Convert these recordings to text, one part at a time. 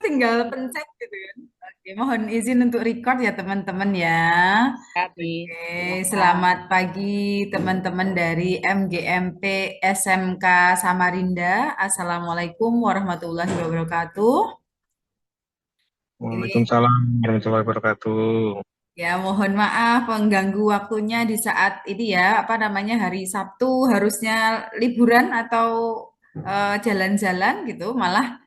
tinggal pencet gitu kan. Oke, mohon izin untuk record ya teman-teman ya. Tadi, Oke, silakan. selamat pagi teman-teman dari MGMP SMK Samarinda. Assalamualaikum warahmatullahi wabarakatuh. Ini Waalaikumsalam warahmatullahi wabarakatuh. ya mohon maaf mengganggu waktunya di saat ini ya, apa namanya hari Sabtu harusnya liburan atau jalan-jalan gitu, malah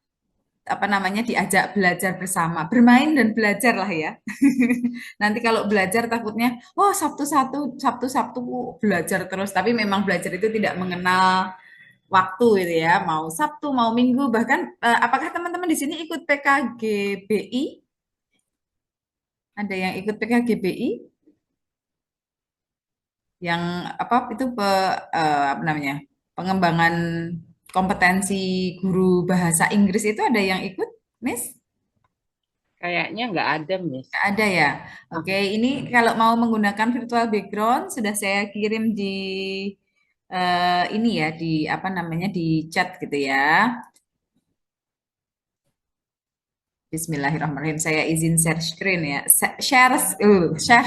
apa namanya diajak belajar bersama, bermain dan belajar lah ya. Nanti kalau belajar takutnya, oh Sabtu satu, Sabtu Sabtu belajar terus, tapi memang belajar itu tidak mengenal waktu gitu ya, mau Sabtu mau Minggu bahkan apakah teman-teman di sini ikut PKGBI? Ada yang ikut PKGBI? Yang apa itu apa namanya? Pengembangan kompetensi guru bahasa Inggris itu ada yang ikut, Miss? Kayaknya nggak ada, Miss. Nggak ada ya. Ah, Oke, ini kalau mau menggunakan virtual background sudah saya kirim di ini ya di apa namanya di chat gitu ya. Bismillahirrahmanirrahim. Saya izin share screen ya. Share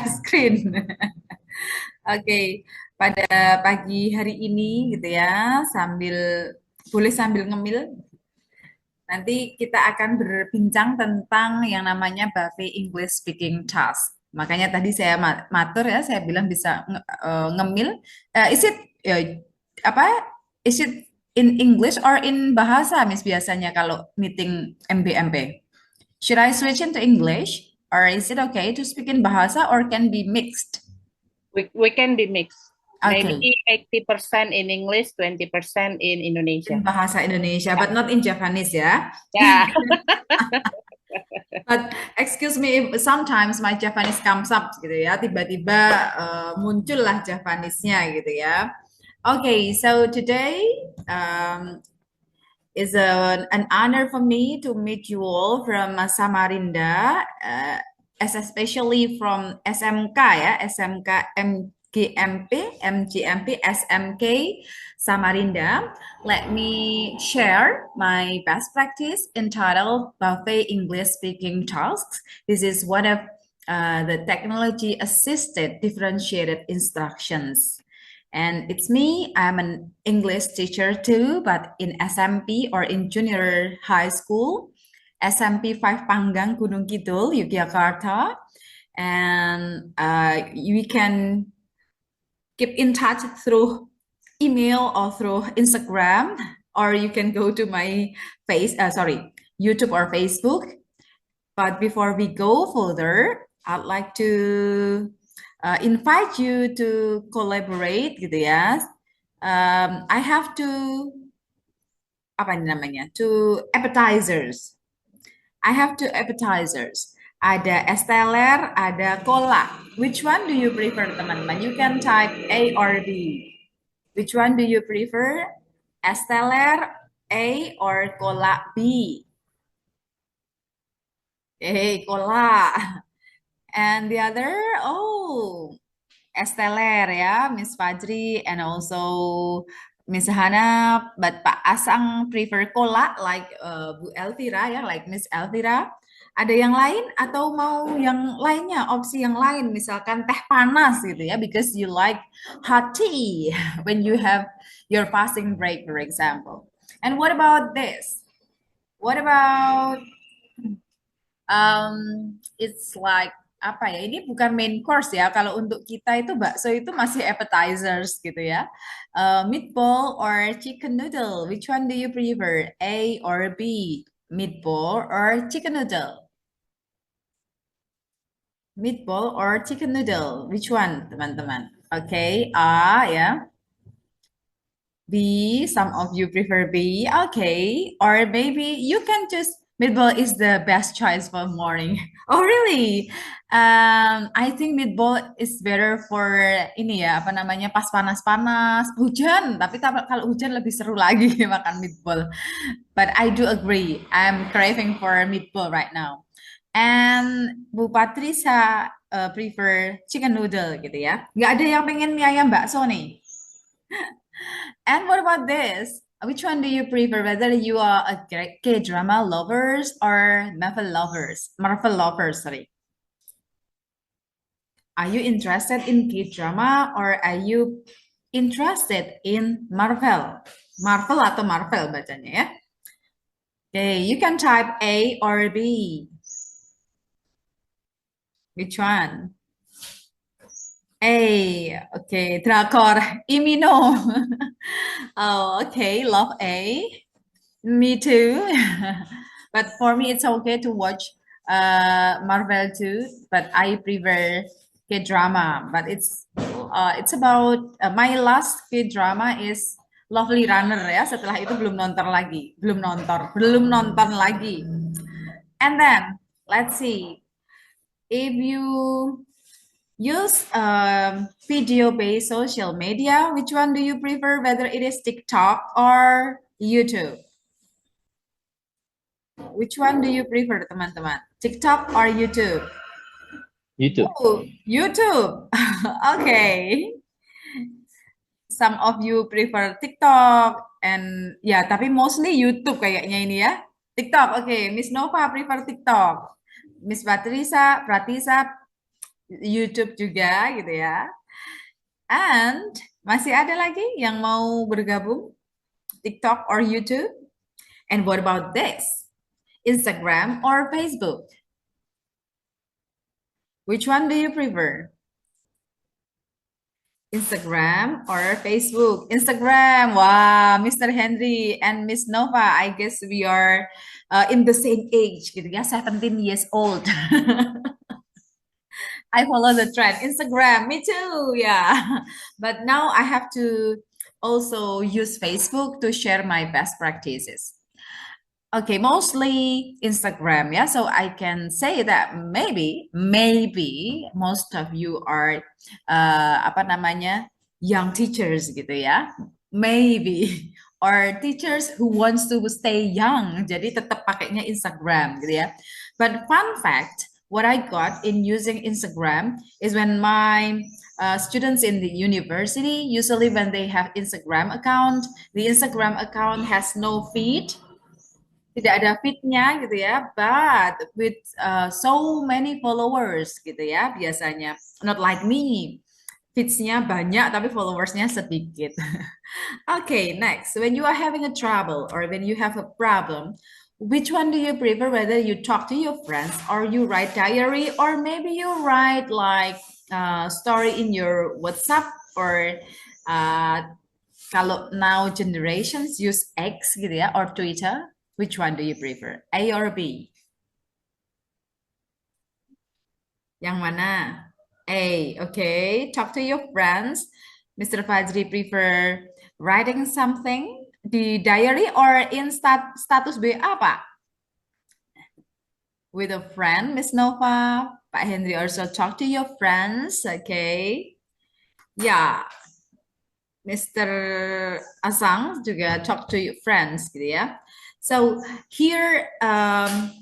screen. Oke, pada pagi hari ini gitu ya, sambil boleh sambil ngemil. Nanti kita akan berbincang tentang yang namanya Buffet English Speaking Task. Makanya tadi saya matur ya, saya bilang bisa ngemil. Is it apa? Is it in English or in bahasa, Miss biasanya kalau meeting MBMP? Should I switch into English or is it okay to speak in bahasa or can be mixed? we can be mixed. Maybe Okay, 80% in English, 20% in in Indonesia. bahasa Indonesia, Ya, but not in Japanese ya. ya. But excuse me, if sometimes my Japanese comes up gitu ya, tiba-tiba muncullah Japanisnya gitu ya. Okay, so today is an honor for me to meet you all from Samarinda, as especially from SMK ya, SMK MGMP, SMK Samarinda. Let me share my best practice entitled Buffet English Speaking Tasks. This is one of the technology assisted differentiated instructions. And it's me, I'm an English teacher too, but in SMP or in junior high school, SMP 5 Panggang, Gunung Kidul, Yogyakarta. And we can keep in touch through email or through Instagram, or you can go to my YouTube or Facebook. But before we go further, I'd like to invite you to collaborate gitu ya. I have two apa ini namanya? Two appetizers. I have two appetizers. Ada es teler, ada cola. Which one do you prefer, teman-teman? You can type A or B. Which one do you prefer? Es teler A or cola B? Hey, cola. And the other, oh, Esteller ya, Miss Fajri, and also Miss Hana, but Pak Asang prefer cola like Bu Elvira ya, like Miss Elvira. Ada yang lain atau mau yang lainnya, opsi yang lain, misalkan teh panas gitu ya, because you like hot tea when you have your fasting break, for example. And what about this? What about it's like apa ya? Ini bukan main course ya. Kalau untuk kita itu bakso itu masih appetizers gitu ya. Meatball or chicken noodle, which one do you prefer? A or B? Meatball or chicken noodle? Meatball or chicken noodle? Which one, teman-teman? Okay, A ya. B, some of you prefer B. Okay. Or maybe you can choose meatball is the best choice for morning. Oh, really? I think meatball is better for ini ya, apa namanya, pas panas-panas, hujan. Tapi kalau hujan lebih seru lagi makan meatball. But I do agree. I'm craving for meatball right now. And Bu Patricia prefer chicken noodle gitu ya. Nggak ada yang pengen mie ayam bakso nih. And what about this? Which one do you prefer? Whether you are a K-drama lovers or Marvel lovers? Marvel lovers, sorry. Are you interested in K-drama or are you interested in Marvel? Marvel atau Marvel bacanya ya. Okay, you can type A or B. Which one? A. Okay, drakor. Imino. Oh, okay, love A. Me too. But for me, it's okay to watch Marvel too. But I prefer K-drama. But it's about my last K-drama is Lovely Runner ya. Setelah itu belum nonton lagi. And then let's see if you use video-based social media, which one do you prefer? Whether it is TikTok or YouTube? Which one do you prefer, teman-teman? TikTok or YouTube? YouTube. Oh, YouTube. Okay. Some of you prefer TikTok and ya, tapi mostly YouTube kayaknya ini ya. TikTok, oke. Miss Nova prefer TikTok. Miss Pratisa YouTube juga gitu ya. And masih ada lagi yang mau bergabung TikTok or YouTube? And what about this? Instagram or Facebook? Which one do you prefer? Instagram or Facebook? Instagram. Wow, Mr. Henry and Miss Nova, I guess we are in the same age gitu ya, 17 years old. I follow the trend. Instagram, me too. Yeah. But now I have to also use Facebook to share my best practices. Okay, mostly Instagram, yeah. So I can say that maybe most of you are apa namanya young teachers gitu ya. Maybe or teachers who wants to stay young, jadi tetap pakainya Instagram gitu ya. But fun fact, what I got in using Instagram is when my students in the university, usually when they have Instagram account, the Instagram account has no feed, tidak ada feed-nya gitu ya, but with so many followers gitu ya biasanya. Not like me, feeds-nya banyak tapi followers-nya sedikit. Okay, next, when you are having a trouble or when you have a problem, which one do you prefer? Whether you talk to your friends or you write diary or maybe you write like story in your WhatsApp or kalau now generations use X gitu ya or Twitter. Which one do you prefer? A or B? Yang mana? A, okay. Talk to your friends. Mr. Fajri prefer writing something di diary or in status BA, Pak? With a friend, Miss Nova. Pak Henry also talk to your friends, okay. Yeah. Mr. Asang juga talk to your friends gitu ya. So here,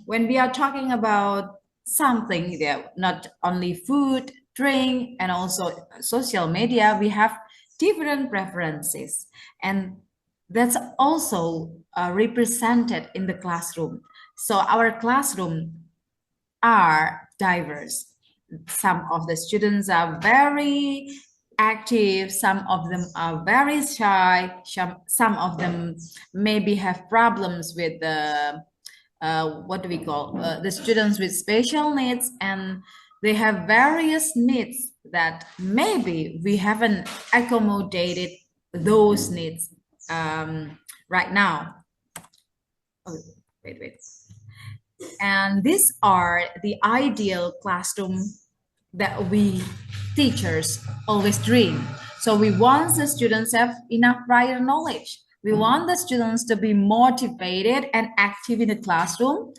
when we are talking about something, not only food, drink, and also social media, we have different preferences. And that's also represented in the classroom. So our classroom are diverse. Some of the students are very active, some of them are very shy, some of them maybe have problems with the what do we call the students with special needs, and they have various needs that maybe we haven't accommodated those needs right now. Oh, wait. And these are the ideal classroom that we teachers always dream. So we want the students to have enough prior knowledge. We want the students to be motivated and active in the classroom.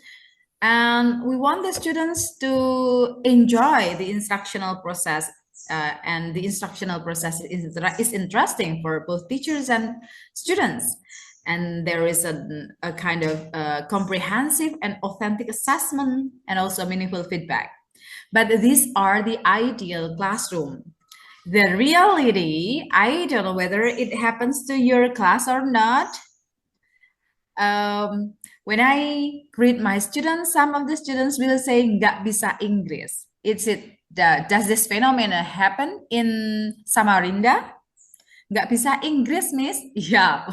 And we want the students to enjoy the instructional process. And the instructional process is interesting for both teachers and students. And there is a kind of comprehensive and authentic assessment and also meaningful feedback. But these are the ideal classroom. The reality, I don't know whether it happens to your class or not. when I greet my students, some of the students will say nggak bisa Inggris. Does this phenomena happen in Samarinda? Nggak bisa Inggris, Miss? Yeah.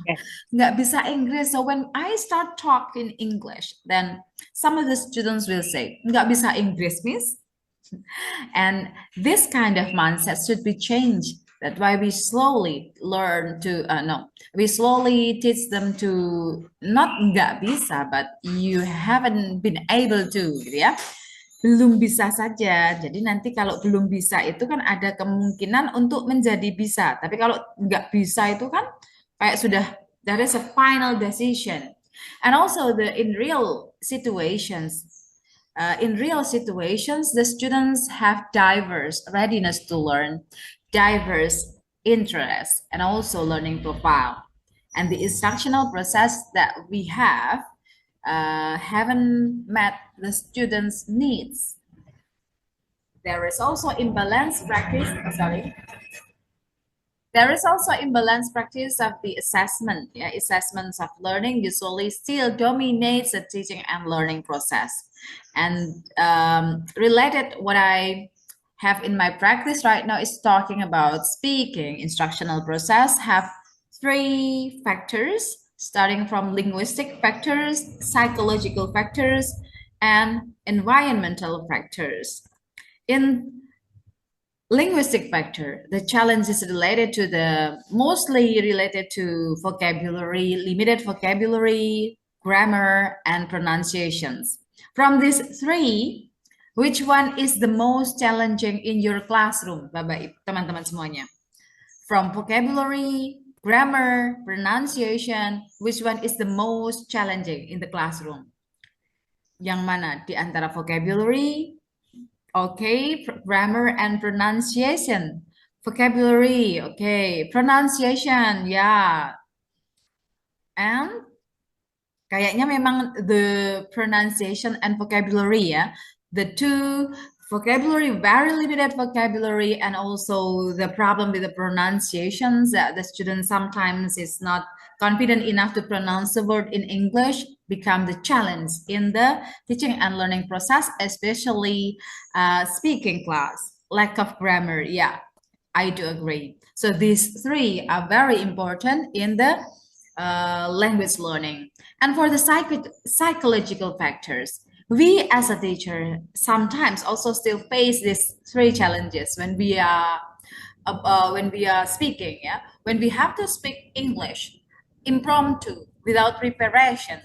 Yes. Nggak bisa Inggris. So when I start talking English, then some of the students will say, nggak bisa Inggris, Miss? And this kind of mindset should be changed. That's why we slowly learn to, we slowly teach them to not nggak bisa, but you haven't been able to, gitu ya. Belum bisa saja. Jadi nanti kalau belum bisa itu kan ada kemungkinan untuk menjadi bisa. Tapi kalau nggak bisa itu kan kayak sudah, that is a final decision. And also in real situations, the students have diverse readiness to learn, diverse interests, and also learning profile. And the instructional process that we have haven't met the students' needs. There is also imbalanced practice. There is also imbalanced practice of the assessment. Yeah, assessments of learning usually still dominates the teaching and learning process. And related, what I have in my practice right now is talking about speaking. Instructional process have 3 factors, starting from linguistic factors, psychological factors, and environmental factors. In linguistic factor, the challenge is mostly related to vocabulary, limited vocabulary, grammar, and pronunciations. From these 3, which one is the most challenging in your classroom, Bapak, teman-teman semuanya? From vocabulary, grammar, pronunciation, which one is the most challenging in the classroom? Yang mana di antara vocabulary, okay, grammar and pronunciation. Vocabulary, okay, pronunciation, yeah. And kayaknya memang the pronunciation and vocabulary, ya. The 2 vocabulary, very limited vocabulary, and also the problem with the pronunciations that the student sometimes is not confident enough to pronounce the word in English become the challenge in the teaching and learning process, especially speaking class. Lack of grammar, yeah, I do agree. So these 3 are very important in the language learning. And for the psychological factors, we as a teacher sometimes also still face these 3 challenges when we are speaking. Yeah, when we have to speak English impromptu without preparation,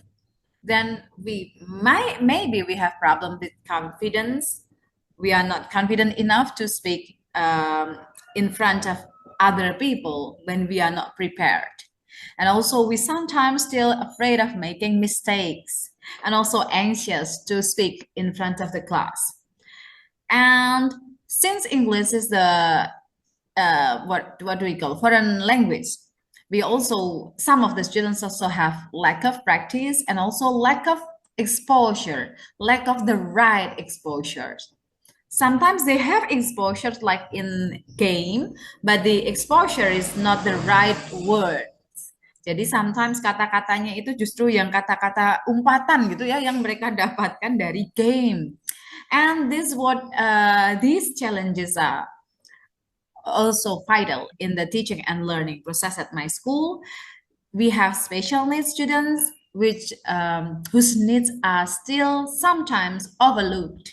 then maybe we have problem with confidence. We are not confident enough to speak in front of other people when we are not prepared. And also we sometimes still afraid of making mistakes and also anxious to speak in front of the class. And since English is the what do we call foreign language, some of the students also have lack of practice and also lack of exposure, lack of the right exposures. Sometimes they have exposures like in game, but the exposure is not the right word. Jadi sometimes kata-katanya itu justru yang kata-kata umpatan gitu ya, yang mereka dapatkan dari game. And these challenges are also vital in the teaching and learning process at my school. We have special needs students whose needs are still sometimes overlooked.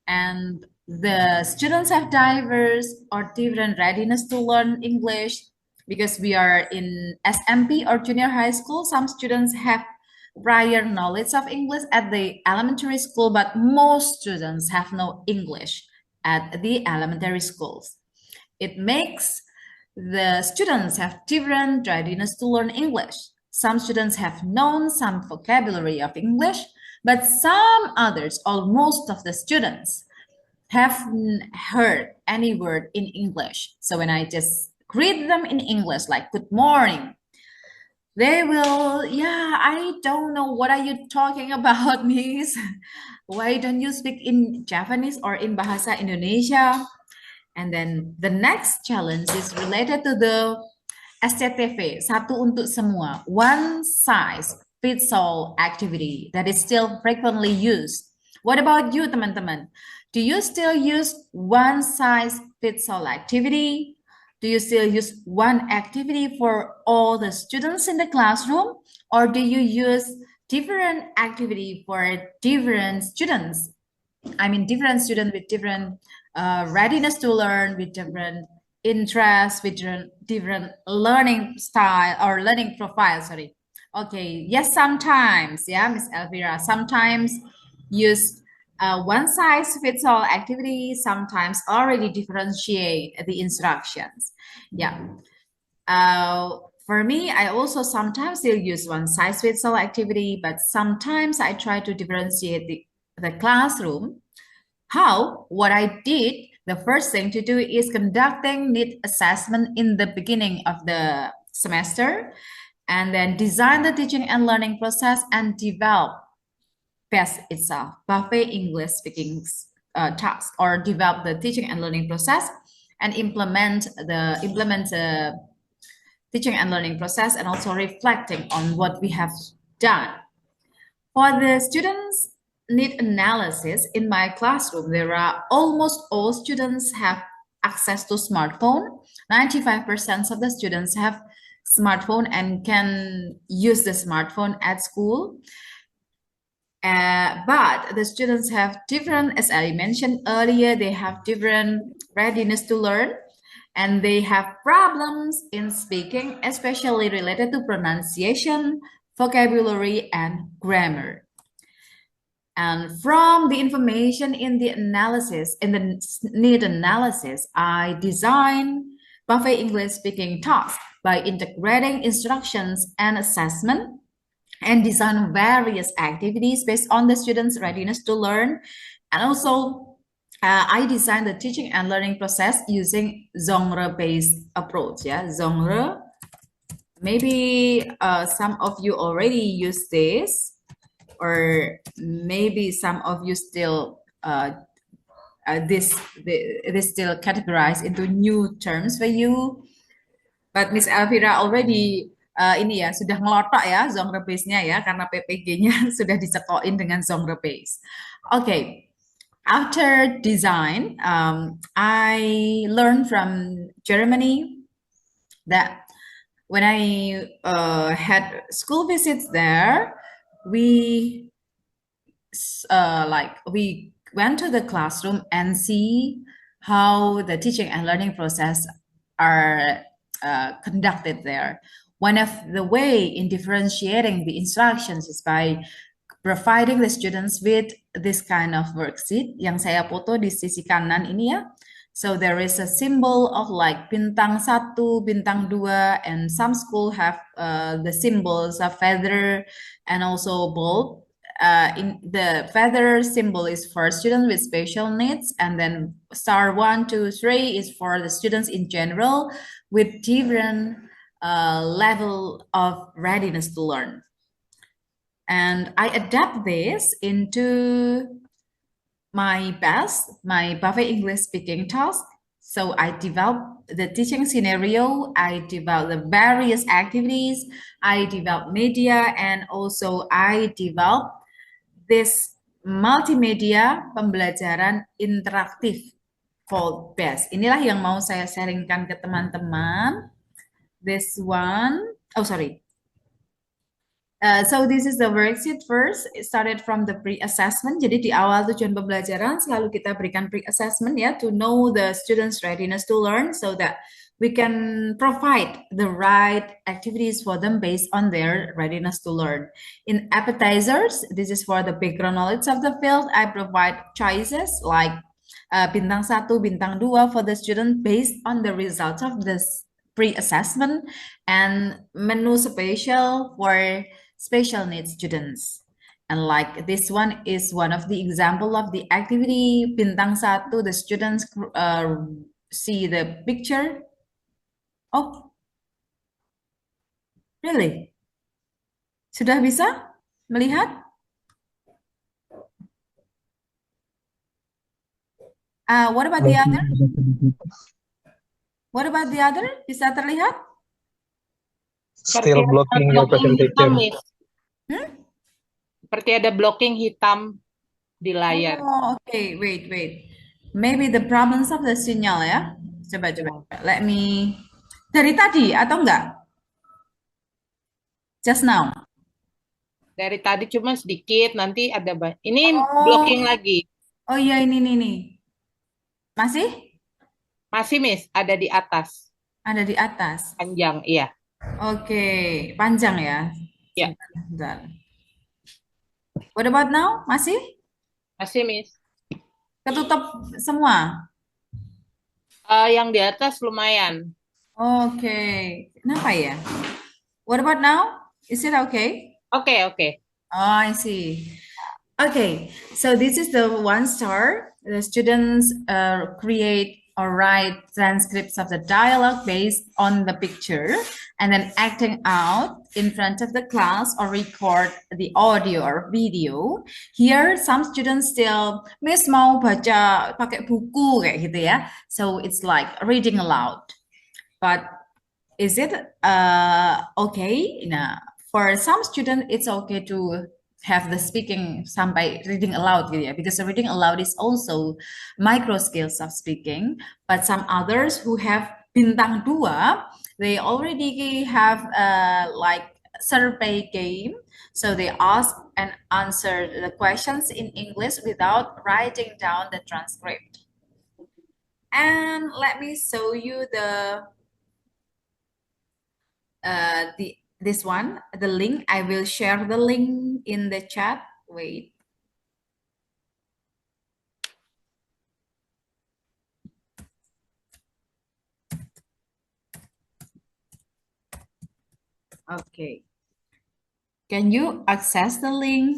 And the students have diverse or different readiness to learn English because we are in SMP or junior high school. Some students have prior knowledge of English at the elementary school, but most students have no English at the elementary schools. It makes the students have different readiness to learn English. Some students have known some vocabulary of English, but some others, or most of the students, haven't heard any word in English. So when I just greet them in English, like good morning, they will, yeah, I don't know what are you talking about, Miss? Why don't you speak in Japanese or in Bahasa Indonesia? And then the next challenge is related to the SCTV, satu untuk semua, one size fits all activity that is still frequently used. What about you, teman-teman? Do you still use one size fits all activity? Do you still use one activity for all the students in the classroom? Or do you use different activity for different students? I mean, different students with different readiness to learn, with different interests, with different learning style or learning profile. Sorry. Okay. Yes, sometimes. Yeah, Miss Elvira. Sometimes use one size fits all activity. Sometimes already differentiate the instructions. Yeah. For me, I also sometimes still use one size fits all activity, but sometimes I try to differentiate the classroom. How? What I did, the first thing to do is conducting need assessment in the beginning of the semester, and then design the teaching and learning process and develop PES itself, Buffet English speaking task, or develop the teaching and learning process and implement the teaching and learning process, and also reflecting on what we have done. For the students need analysis in my classroom, there are almost all students have access to smartphone. 95% of the students have smartphone and can use the smartphone at school. But the students have different, as I mentioned earlier, they have different readiness to learn, and they have problems in speaking, especially related to pronunciation, vocabulary, and grammar. And from the information in the analysis, in the need analysis, I design Buffet English speaking tasks by integrating instructions and assessment, and design various activities based on the students' readiness to learn. And also, I design the teaching and learning process using genre-based approach. Yeah, genre. Maybe some of you already use this, or maybe some of you still this still categorized into new terms for you. But Miss Elvira already ini ya sudah ngelotok ya genre base-nya ya, karena PPG-nya sudah dicekokin dengan genre base. Okay. After design, I learned from Germany that when I had school visits there, we we went to the classroom and see how the teaching and learning process are conducted there. One of the way in differentiating the instructions is by providing the students with this kind of worksheet yang saya foto di sisi kanan ini ya. So there is a symbol of like bintang 1, bintang 2, and some school have the symbols of feather and also bulb. In the feather symbol is for students with special needs, and then star 1, 2, 3 is for the students in general with different level of readiness to learn. And I adapt this into my Buffet English speaking task. So I develop the teaching scenario, I develop the various activities, I develop media, and also I develop this multimedia pembelajaran interaktif called BEST. Inilah yang mau saya sharingkan ke teman-teman. This one, oh sorry. So this is the worksheet first. It started from the pre-assessment. Jadi di awal tujuan pembelajaran selalu kita berikan pre-assessment ya, to know the students' readiness to learn, so that we can provide the right activities for them based on their readiness to learn. In appetizers, this is for the background knowledge of the field. I provide choices like bintang 1, bintang 2 for the student based on the results of this pre-assessment, and menu special for special needs students. And like this one is one of the example of the activity bintang 1, the students see the picture. Oh, really? Sudah bisa melihat? What about the other? What about the other? Bisa terlihat? Seperti Still ada blocking your blocking hitam, presentation. Miss. Hmm? Seperti ada blocking hitam di layar. Oh, okay. Wait. Maybe the problems of the signal ya. Coba. Let me. Dari tadi atau enggak? Just now. Dari tadi cuma sedikit, nanti ada ini Oh. blocking lagi. Oh iya ini nih. Masih? Masih, Miss, ada di atas. Ada di atas. Panjang, iya. Oke, panjang ya. Ya. Sebentar. What about now? Masih? Masih, Miss. Ketutup semua? Yang di atas lumayan. Oke. Kenapa ya? What about now? Is it okay? Oke. Oh, I see. Okay, so this is the 1 star. The students create or write transcripts of the dialogue based on the picture and then acting out in front of the class or record the audio or video. Here, some students still, Miss mau baca pakai buku kayak gitu ya. So it's like reading aloud. But is it okay? Nah, for some students, it's okay to have the speaking sampai reading aloud gitu ya, because reading aloud is also micro skills of speaking. But some others who have bintang 2, they already have like survey game, so they ask and answer the questions in English without writing down the transcript. And let me show you this one, the link. I will share the link in the chat. Wait. Okay. Can you access the link?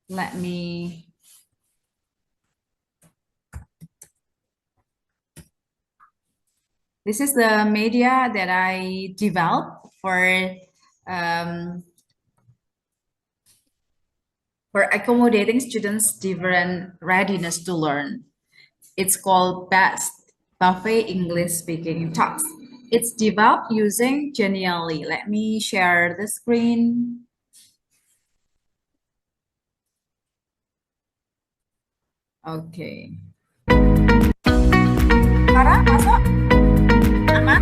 Let me. This is the media that I developed for accommodating students' different readiness to learn. It's called BEST, Buffet English Speaking Talks. It's developed using Genially. Let me share the screen. Okay. Sarah, masuk? Aman?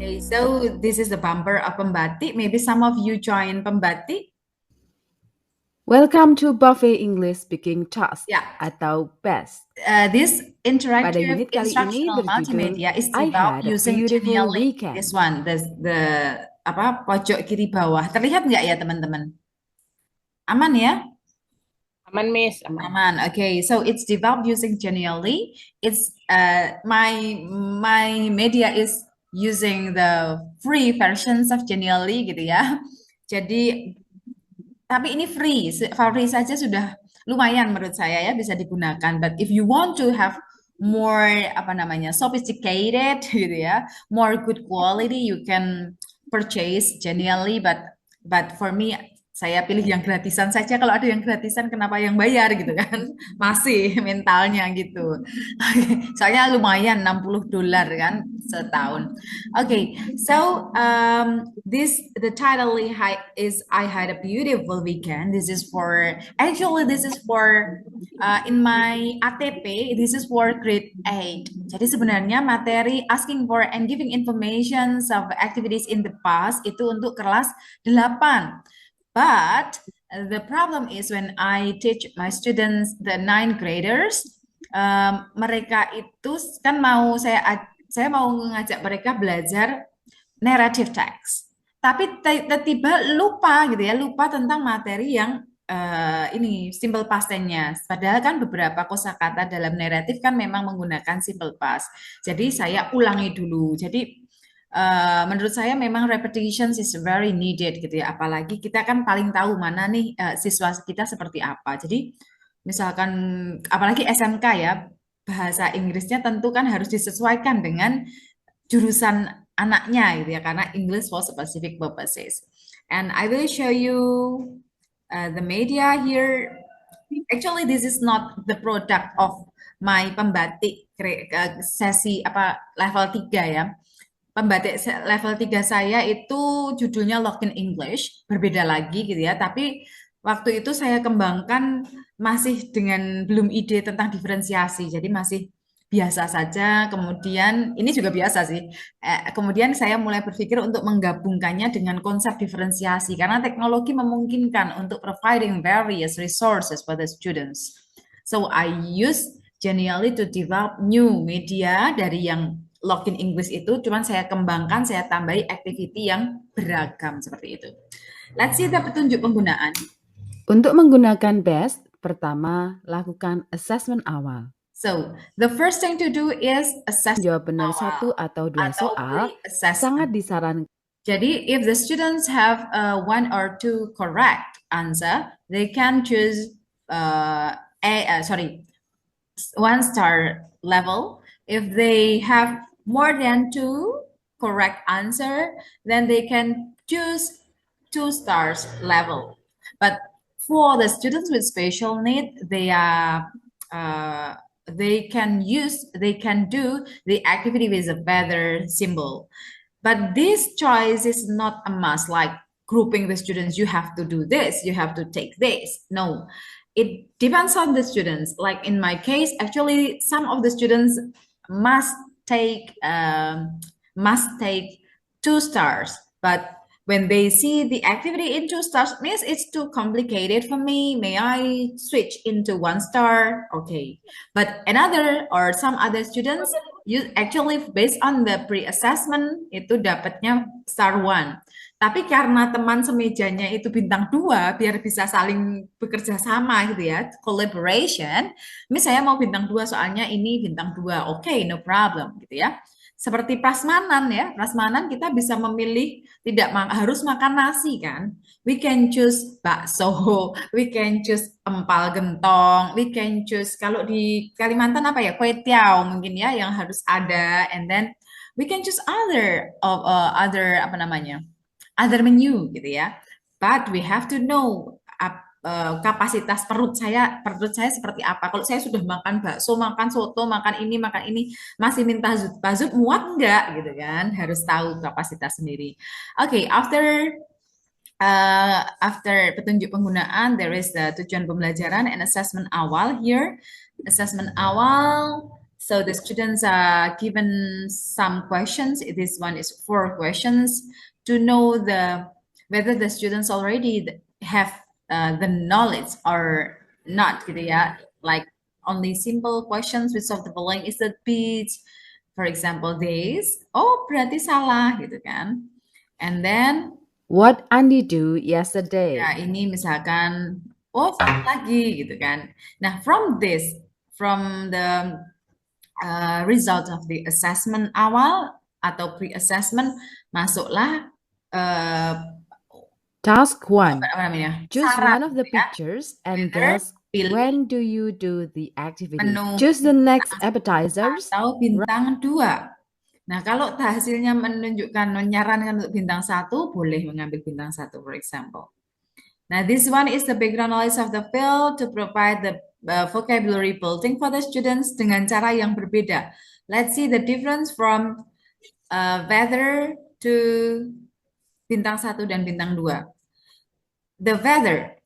Okay, so this is the bumper of Pembati. Maybe some of you join Pembati. Welcome to Buffet English Speaking Task Ya. atau BEST. This Pada interactive unit kali ini instructional berjudul multimedia is I developed Had a using Beautiful Genially. Weekend. This one, the apa pojok kiri bawah. Terlihat nggak ya teman-teman? Aman ya? Aman, Miss. Aman. Aman. Okay, so it's developed using Genially. It's my media is using the free versions of Genially gitu ya. Jadi tapi ini free saja sudah lumayan menurut saya ya, bisa digunakan. But if you want to have more apa namanya sophisticated gitu ya, more good quality, you can purchase Genially. But for me, saya pilih yang gratisan saja. Kalau ada yang gratisan, kenapa yang bayar gitu kan? Masih mentalnya gitu. Soalnya lumayan $60 kan setahun. Okay, so the title is I Had a Beautiful Weekend. This is for in my ATP. This is for grade 8. Jadi sebenarnya materi asking for and giving information of activities in the past itu untuk kelas 8. But the problem is when I teach my students, the 9th graders, mereka itu kan saya mau ngajak mereka belajar narrative text. Tapi tiba-tiba lupa gitu ya, lupa tentang materi yang ini simple past tense-nya. Padahal kan beberapa kosakata dalam naratif kan memang menggunakan simple past. Jadi saya ulangi dulu. Jadi menurut saya memang repetitions is very needed gitu ya. Apalagi kita kan paling tahu mana nih siswa kita seperti apa. Jadi misalkan apalagi SMK ya, bahasa Inggrisnya tentu kan harus disesuaikan dengan jurusan anaknya gitu ya, karena English for specific purposes. And I will show you the media here. Actually, this is not the product of my pembatik sesi level 3 ya. Pembatik level 3 saya itu judulnya Login English, berbeda lagi gitu ya. Tapi waktu itu saya kembangkan masih dengan belum ide tentang diferensiasi. Jadi masih biasa saja. Kemudian ini juga biasa sih. Kemudian saya mulai berpikir untuk menggabungkannya dengan konsep diferensiasi karena teknologi memungkinkan untuk providing various resources for the students. So I use Genially to develop new media dari yang Login English itu, cuman saya kembangkan, saya tambahi activity yang beragam seperti itu. Let's see the petunjuk penggunaan. Untuk menggunakan BEST, pertama lakukan assessment awal. So, the first thing to do is assessment Jawab benar awal 1 atau 2 atau soal, pre-assessment. sangat disarankan. Jadi, if the students have 1 or 2 correct answer, they can choose 1-star level. If they have more than 2 correct answer, then they can choose 2 stars level. But for the students with special need, they can do the activity with a feather symbol. But this choice is not a must, like grouping the students, you have to do this, you have to take this. No, it depends on the students. Like in my case, actually, some of the students must take 2 stars, but when they see the activity in 2 stars, means it's too complicated for me. May I switch into 1 star? Okay. But another or some other students, actually based on the pre-assessment, itu dapatnya star 1. Tapi karena teman semejanya itu bintang 2, biar bisa saling bekerja sama gitu ya, collaboration. Ini saya mau bintang 2 soalnya ini bintang 2. Oke, no problem gitu ya. Seperti prasmanan ya, prasmanan kita bisa memilih tidak harus makan nasi kan. We can choose bakso, we can choose empal gentong, we can choose kalau di Kalimantan apa ya, kue tiaw mungkin ya yang harus ada, and then we can choose other menu gitu ya. But we have to know kapasitas perut saya seperti apa. Kalau saya sudah makan bakso, makan soto, makan ini, masih minta zut muat enggak gitu kan? Harus tahu kapasitas sendiri. Okay, after petunjuk penggunaan, there is the tujuan pembelajaran and assessment awal here. Assessment awal, so the students are given some questions. This one is 4 questions to know whether the students already have the knowledge or not gitu ya. Like only simple questions with solve the following is the speech. For example, this. Oh, berarti salah gitu kan. And then What Andy do yesterday? ya ini misalkan oh salah lagi gitu kan. Nah, from the result of the assessment awal atau pre-assessment, masuklah Task 1. apa namanya? Choose Syarat one of the gitu ya. pictures and Whether guess pilih when do you do the activity. menu Choose the next appetizers. atau bintang 2. Nah, kalau hasilnya menyarankan untuk bintang 1, boleh mengambil bintang 1, for example. Now, this one is the background knowledge of the field to provide the vocabulary building for the students dengan cara yang berbeda. Let's see the difference from weather to bintang 1 dan bintang 2. The weather.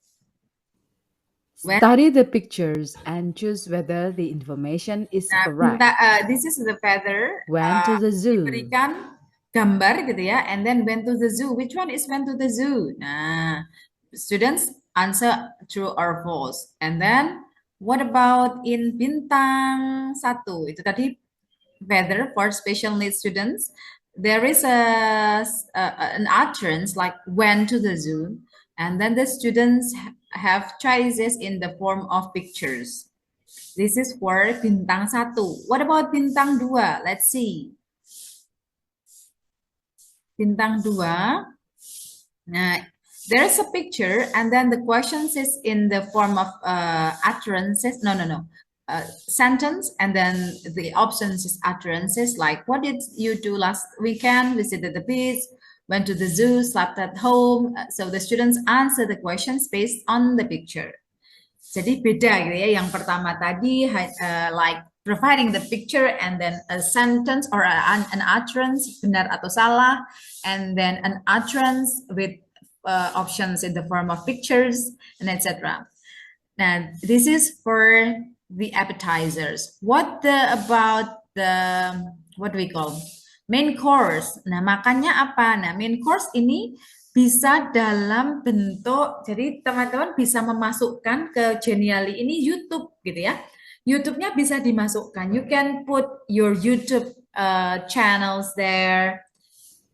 Study the pictures and choose whether the information is Nah, correct. this is the weather. Went to the zoo. Diberikan gambar gitu ya, and then went to the zoo. Which one is went to the zoo? Nah, students answer true or false. And then what about in bintang 1? Itu tadi weather for special needs students. There is an utterance like went to the zoo, and then the students have choices in the form of pictures. This is for bintang 1. What about bintang 2? Let's see. Bintang 2. Nah, there's a picture and then the questions is in the form of utterances. No. Sentence, and then the options is utterances like what did you do last weekend? Visited the beach, went to the zoo, slept at home. So the students answer the questions based on the picture. Jadi beda gitu ya. Yang pertama tadi like providing the picture and then a sentence or an utterance benar atau salah, and then an utterance with options in the form of pictures and etc. Now this is for the appetizers. About the what do we call main course? Nah, makannya apa? Nah, main course ini bisa dalam bentuk, jadi teman-teman bisa memasukkan ke Genially ini YouTube gitu ya. YouTube-nya bisa dimasukkan. You can put your YouTube channels there.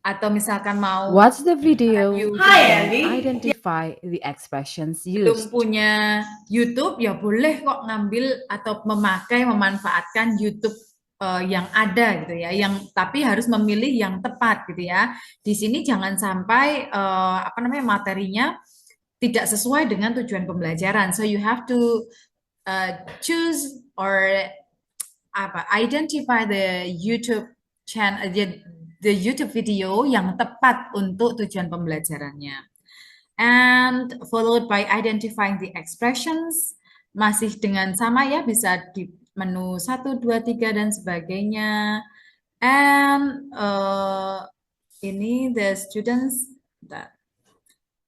Atau misalkan mau Watch the video you and identify the expressions belum used. punya YouTube, ya boleh kok ngambil atau memanfaatkan YouTube yang ada gitu ya, yang tapi harus memilih yang tepat gitu ya. Di sini jangan sampai materinya tidak sesuai dengan tujuan pembelajaran. So you have to choose or identify the YouTube channel, the YouTube video yang tepat untuk tujuan pembelajarannya. And followed by identifying the expressions, masih dengan sama ya, bisa di menu 1, 2, 3 dan sebagainya. And ini the students,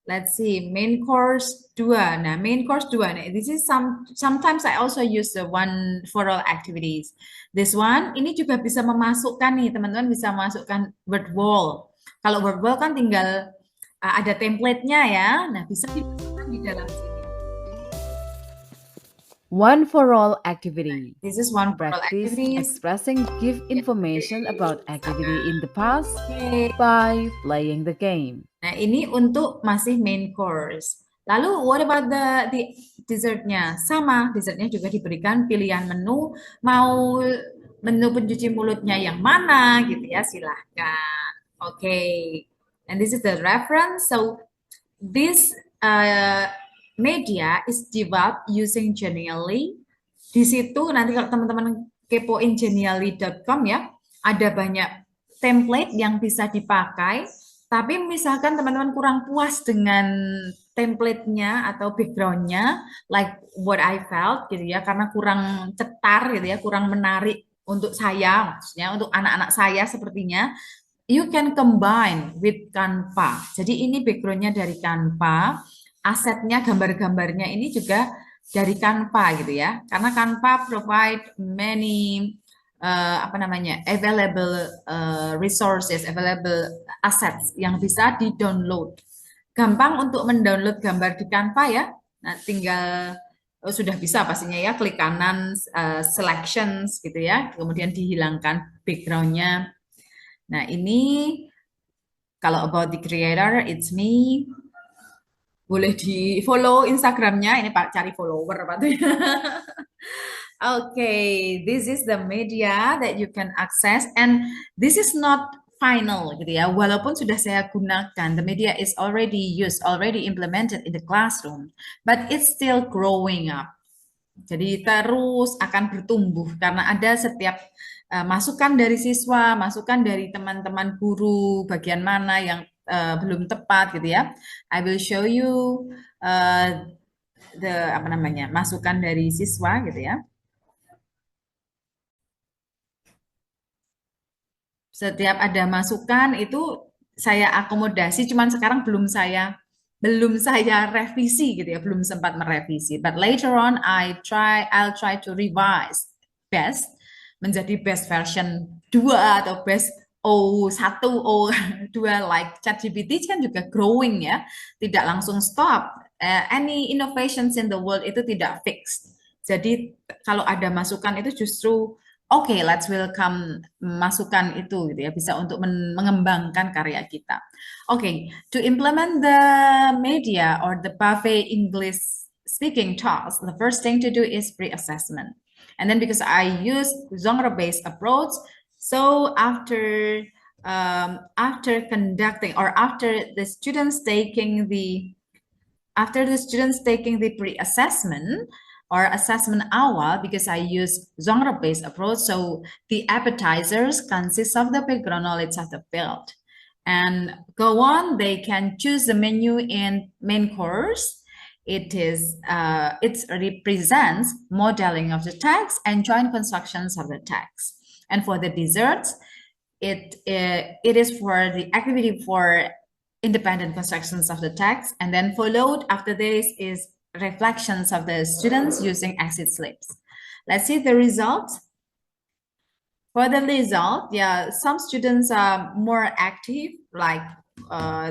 let's see, main course 2. Nah, main course 2 nih, this is sometimes I also use the one for all activities. This one, ini juga bisa memasukkan nih, teman-teman bisa masukkan word wall. Kalau word wall kan tinggal ada template-nya ya. Nah, bisa dimasukkan di dalam sini. One for all activity. This is one for all Practice activities. expressing give information about activity in the past Okay. by playing the game. Nah, ini untuk masih main course. Lalu what about the dessert-nya? Sama, dessert-nya juga diberikan pilihan menu, mau menu pencuci mulutnya yang mana gitu ya, silahkan. Okay. And this is the reference. So this media is developed using Genially. Di situ nanti kalau teman-teman kepoin genially.com ya, ada banyak template yang bisa dipakai. Tapi misalkan teman-teman kurang puas dengan template-nya atau background-nya, like what I felt gitu ya, karena kurang cetar gitu ya, kurang menarik untuk saya, maksudnya untuk anak-anak saya sepertinya, you can combine with Canva. Jadi ini background-nya dari Canva, asetnya, gambar-gambarnya ini juga dari Canva gitu ya. Karena Canva provide many available resources, available assets yang bisa di-download. Gampang untuk mendownload gambar di Canva ya. Nah, tinggal sudah bisa pastinya ya, klik kanan selections gitu ya, kemudian dihilangkan background-nya. Nah, ini kalau about the creator, it's me. Boleh di follow Instagramnya, ini Pak cari follower Pak tuh. Okay, this is the media that you can access, and this is not final gitu ya. Walaupun sudah saya gunakan, the media is already used, already implemented in the classroom, but it's still growing up. Jadi terus akan bertumbuh karena ada setiap masukan dari siswa, masukan dari teman-teman guru, bagian mana yang belum tepat gitu ya. I will show you masukan dari siswa gitu ya. Setiap ada masukan itu saya akomodasi, cuman sekarang belum saya revisi gitu ya, belum sempat merevisi. But later on I'll try to revise best menjadi best version 2 atau best O1, O2, like ChatGPT kan juga growing ya, tidak langsung stop. Any innovations in the world itu tidak fixed. Jadi kalau ada masukan itu justru okay, let's welcome masukan itu gitu ya, bisa untuk mengembangkan karya kita. Okay, to implement the media or the Buffet English speaking task, the first thing to do is pre-assessment. And then because I use genre-based approach, so after conducting or after the students taking the pre-assessment or assessment awal, because I use genre-based approach, so the appetizers consist of the background knowledge of the field. And go on, they can choose the menu in main course, It represents modeling of the text and joint constructions of the text. And for the desserts, it is for the activity for independent constructions of the text, and then followed after this is reflections of the students using exit slips. Let's see the results. For the result, yeah, some students are more active, like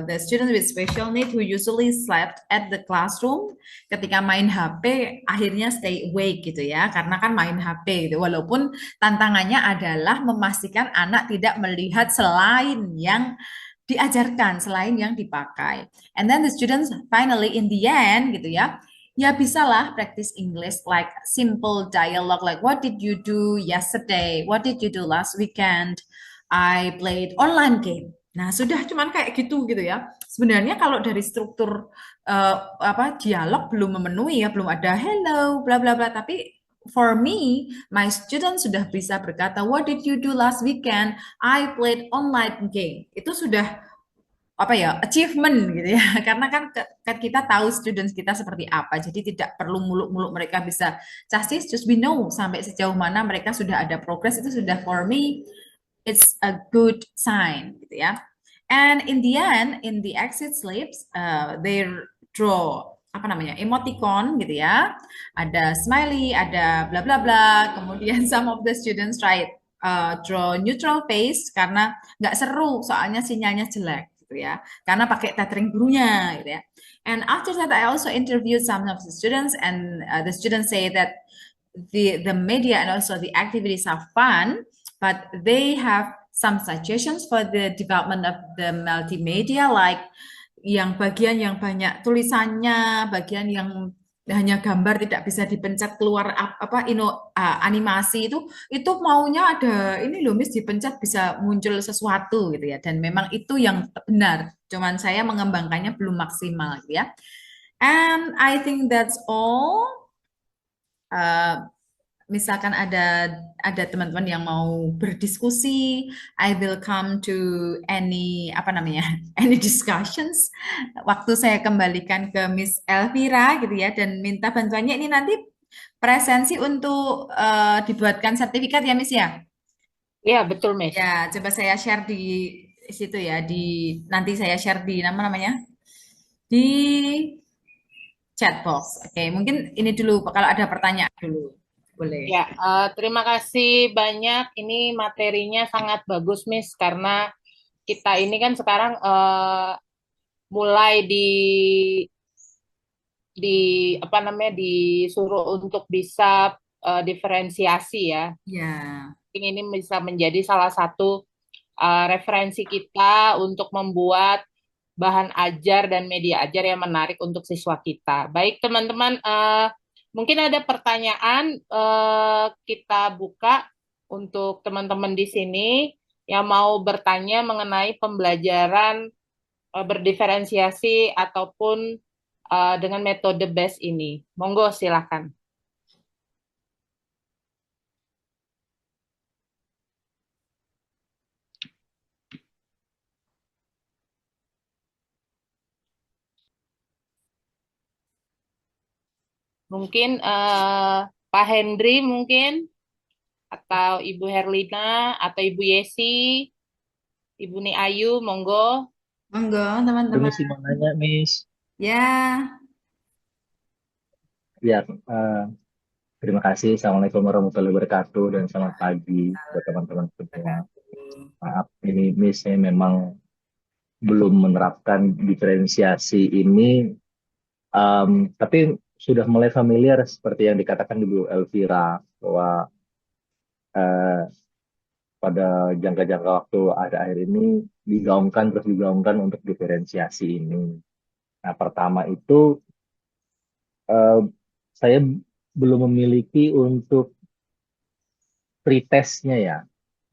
the students with special need who usually slept at the classroom. Ketika main HP, akhirnya stay awake gitu ya, karena kan main HP gitu. Walaupun tantangannya adalah memastikan anak tidak melihat selain yang diajarkan, selain yang dipakai. And then the students finally in the end gitu ya, ya bisalah practice English like simple dialogue like what did you do yesterday, what did you do last weekend, I played online game. Nah, sudah cuman kayak gitu ya. Sebenarnya kalau dari struktur dialog belum memenuhi ya, belum ada hello bla bla bla, tapi for me, my students sudah bisa berkata what did you do last weekend, I played online game. Itu sudah achievement gitu ya. Karena kan kita tahu students kita seperti apa, jadi tidak perlu muluk-muluk mereka bisa casis, just we know sampai sejauh mana mereka sudah ada progress. Itu sudah for me it's a good sign gitu ya. And in the end, in the exit slips, they draw emoticon gitu ya, ada smiley, ada bla bla bla, kemudian some of the students draw neutral face karena nggak seru soalnya sinyalnya jelek gitu ya, karena pakai tethering gurunya gitu ya. And after that I also interviewed some of the students, and the students say that the media and also the activities are fun, but they have some suggestions for the development of the multimedia, like yang bagian yang banyak tulisannya, bagian yang hanya gambar tidak bisa dipencet keluar animasi itu maunya ada ini loh Miss, dipencet bisa muncul sesuatu gitu ya, dan memang itu yang benar, cuman saya mengembangkannya belum maksimal gitu ya. And I think that's all. Misalkan ada teman-teman yang mau berdiskusi, I will come to any any discussions. Waktu saya kembalikan ke Miss Elvira gitu ya, dan minta bantuannya ini nanti presensi untuk dibuatkan sertifikat ya Miss ya. Iya, betul, Miss. Ya, coba saya share di situ ya, nanti saya share di di chat box. Oke, mungkin ini dulu kalau ada pertanyaan dulu. Boleh. Ya, terima kasih banyak. Ini materinya sangat bagus, Miss, karena kita ini kan sekarang mulai disuruh untuk bisa diferensiasi ya. Ya. Ini bisa menjadi salah satu referensi kita untuk membuat bahan ajar dan media ajar yang menarik untuk siswa kita. Baik, teman-teman, mungkin ada pertanyaan, kita buka untuk teman-teman di sini yang mau bertanya mengenai pembelajaran berdiferensiasi ataupun dengan metode BES ini. Monggo, silakan. Mungkin Pak Hendri mungkin, atau Ibu Herlina, atau Ibu Yesi, Ibu Ni Ayu, monggo. Monggo, teman-teman. Permisi mau nanya, Miss. Ya. Ya, terima kasih. Assalamualaikum warahmatullahi wabarakatuh dan selamat pagi buat teman-teman semua. Maaf, ini Miss, saya memang belum menerapkan diferensiasi ini, tapi sudah mulai familiar seperti yang dikatakan Ibu Elvira, bahwa pada jangka-jangka waktu akhir-akhir ini terus digaungkan untuk diferensiasi ini. Nah, pertama itu saya belum memiliki untuk pretestnya ya.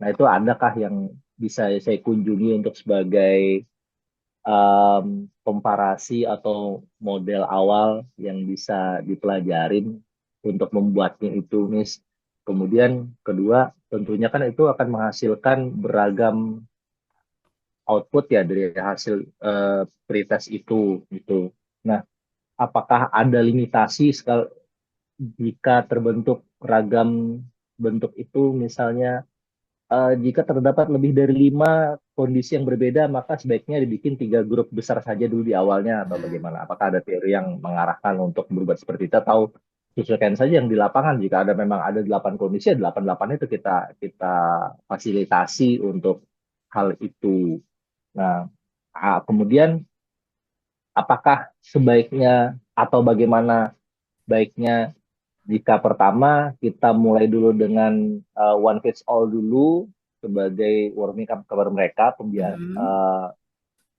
Nah, itu adakah yang bisa saya kunjungi untuk sebagai komparasi atau model awal yang bisa dipelajarin untuk membuatnya itu, Miss. Kemudian kedua, tentunya kan itu akan menghasilkan beragam output ya dari hasil pretest itu gitu. Nah, apakah ada limitasi jika terbentuk ragam bentuk itu, misalnya jika terdapat lebih dari 5 kondisi yang berbeda, maka sebaiknya dibikin 3 grup besar saja dulu di awalnya, atau bagaimana? Apakah ada teori yang mengarahkan untuk berbuat seperti itu, atau sesuaikan saja yang di lapangan? Jika memang ada 8 kondisi, ya 8 itu kita fasilitasi untuk hal itu. Nah, kemudian apakah sebaiknya atau bagaimana baiknya jika pertama kita mulai dulu dengan one fits all dulu sebagai warming up kepada mereka,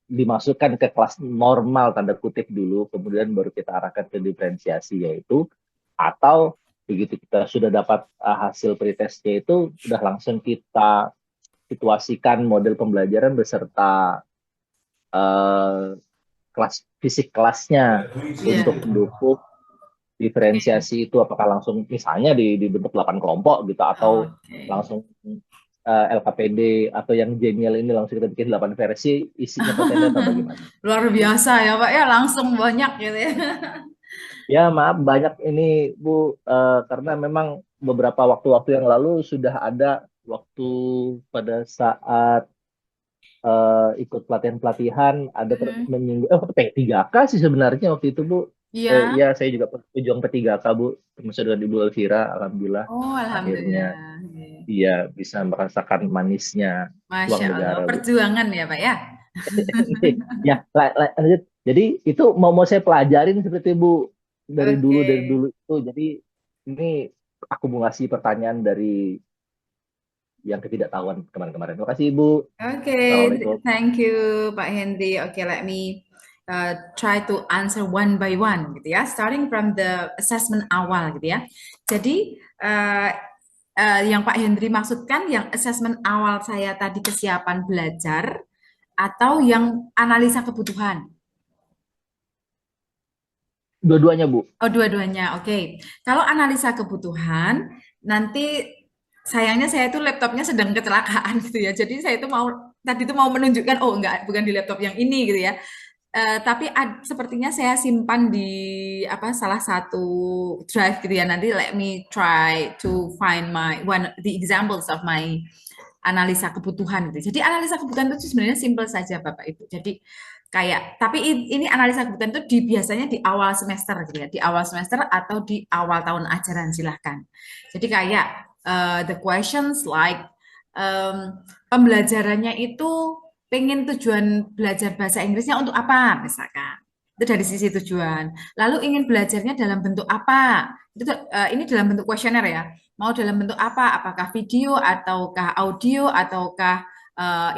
dimasukkan ke kelas normal tanda kutip dulu, kemudian baru kita arahkan ke diferensiasi, yaitu atau begitu kita sudah dapat hasil pretestnya itu sudah langsung kita situasikan model pembelajaran beserta kelas fisik kelasnya untuk mendukung diferensiasi itu, apakah langsung misalnya dibentuk 8 kelompok gitu, atau langsung LKPD atau yang genial ini langsung kita bikin 8 versi, isinya kontennya atau bagaimana? Luar biasa ya Pak ya, langsung banyak gitu ya. Ya maaf banyak ini Bu, karena memang beberapa waktu-waktu yang lalu sudah ada waktu pada saat ikut pelatihan-pelatihan ada menyinggung P3K sih sebenarnya waktu itu Bu. Iya. Iya, saya juga pejuang P3K Bu, termasuk dengan Ibu Elvira, alhamdulillah. Oh, Akhirnya alhamdulillah. iya bisa merasakan manisnya uang Masya Allah, negara Bu. perjuangan ya Pak ya. Ya, lanjut. Jadi itu mau saya pelajarin seperti Bu dari dulu itu. Jadi ini akumulasi pertanyaan dari yang ketidaktahuan kemarin-kemarin. Terima kasih Ibu. Assalamualaikum. Thank you Pak Hendy. Let me try to answer one by one gitu ya, starting from the assessment awal gitu ya. Jadi yang Pak Henry maksudkan yang assessment awal saya tadi kesiapan belajar atau yang analisa kebutuhan? Dua-duanya Bu. Oh, dua-duanya. Oke. Kalau analisa kebutuhan, nanti sayangnya saya itu laptopnya sedang kecelakaan gitu ya. Jadi saya itu tadi itu mau menunjukkan, oh enggak, bukan di laptop yang ini gitu ya. Tapi sepertinya saya simpan di salah satu drive gitu ya. Nanti let me try to find the examples of my analisa kebutuhan gitu. Jadi analisa kebutuhan itu sebenarnya simple saja Bapak Ibu. Jadi tapi ini analisa kebutuhan itu biasanya di awal semester gitu ya, di awal semester atau di awal tahun ajaran silahkan. Jadi kayak the questions like pembelajarannya itu pengen tujuan belajar bahasa Inggrisnya untuk apa misalkan, itu dari sisi tujuan. Lalu ingin belajarnya dalam bentuk apa, itu ini dalam bentuk kuesioner ya, mau dalam bentuk apa, apakah video ataukah audio ataukah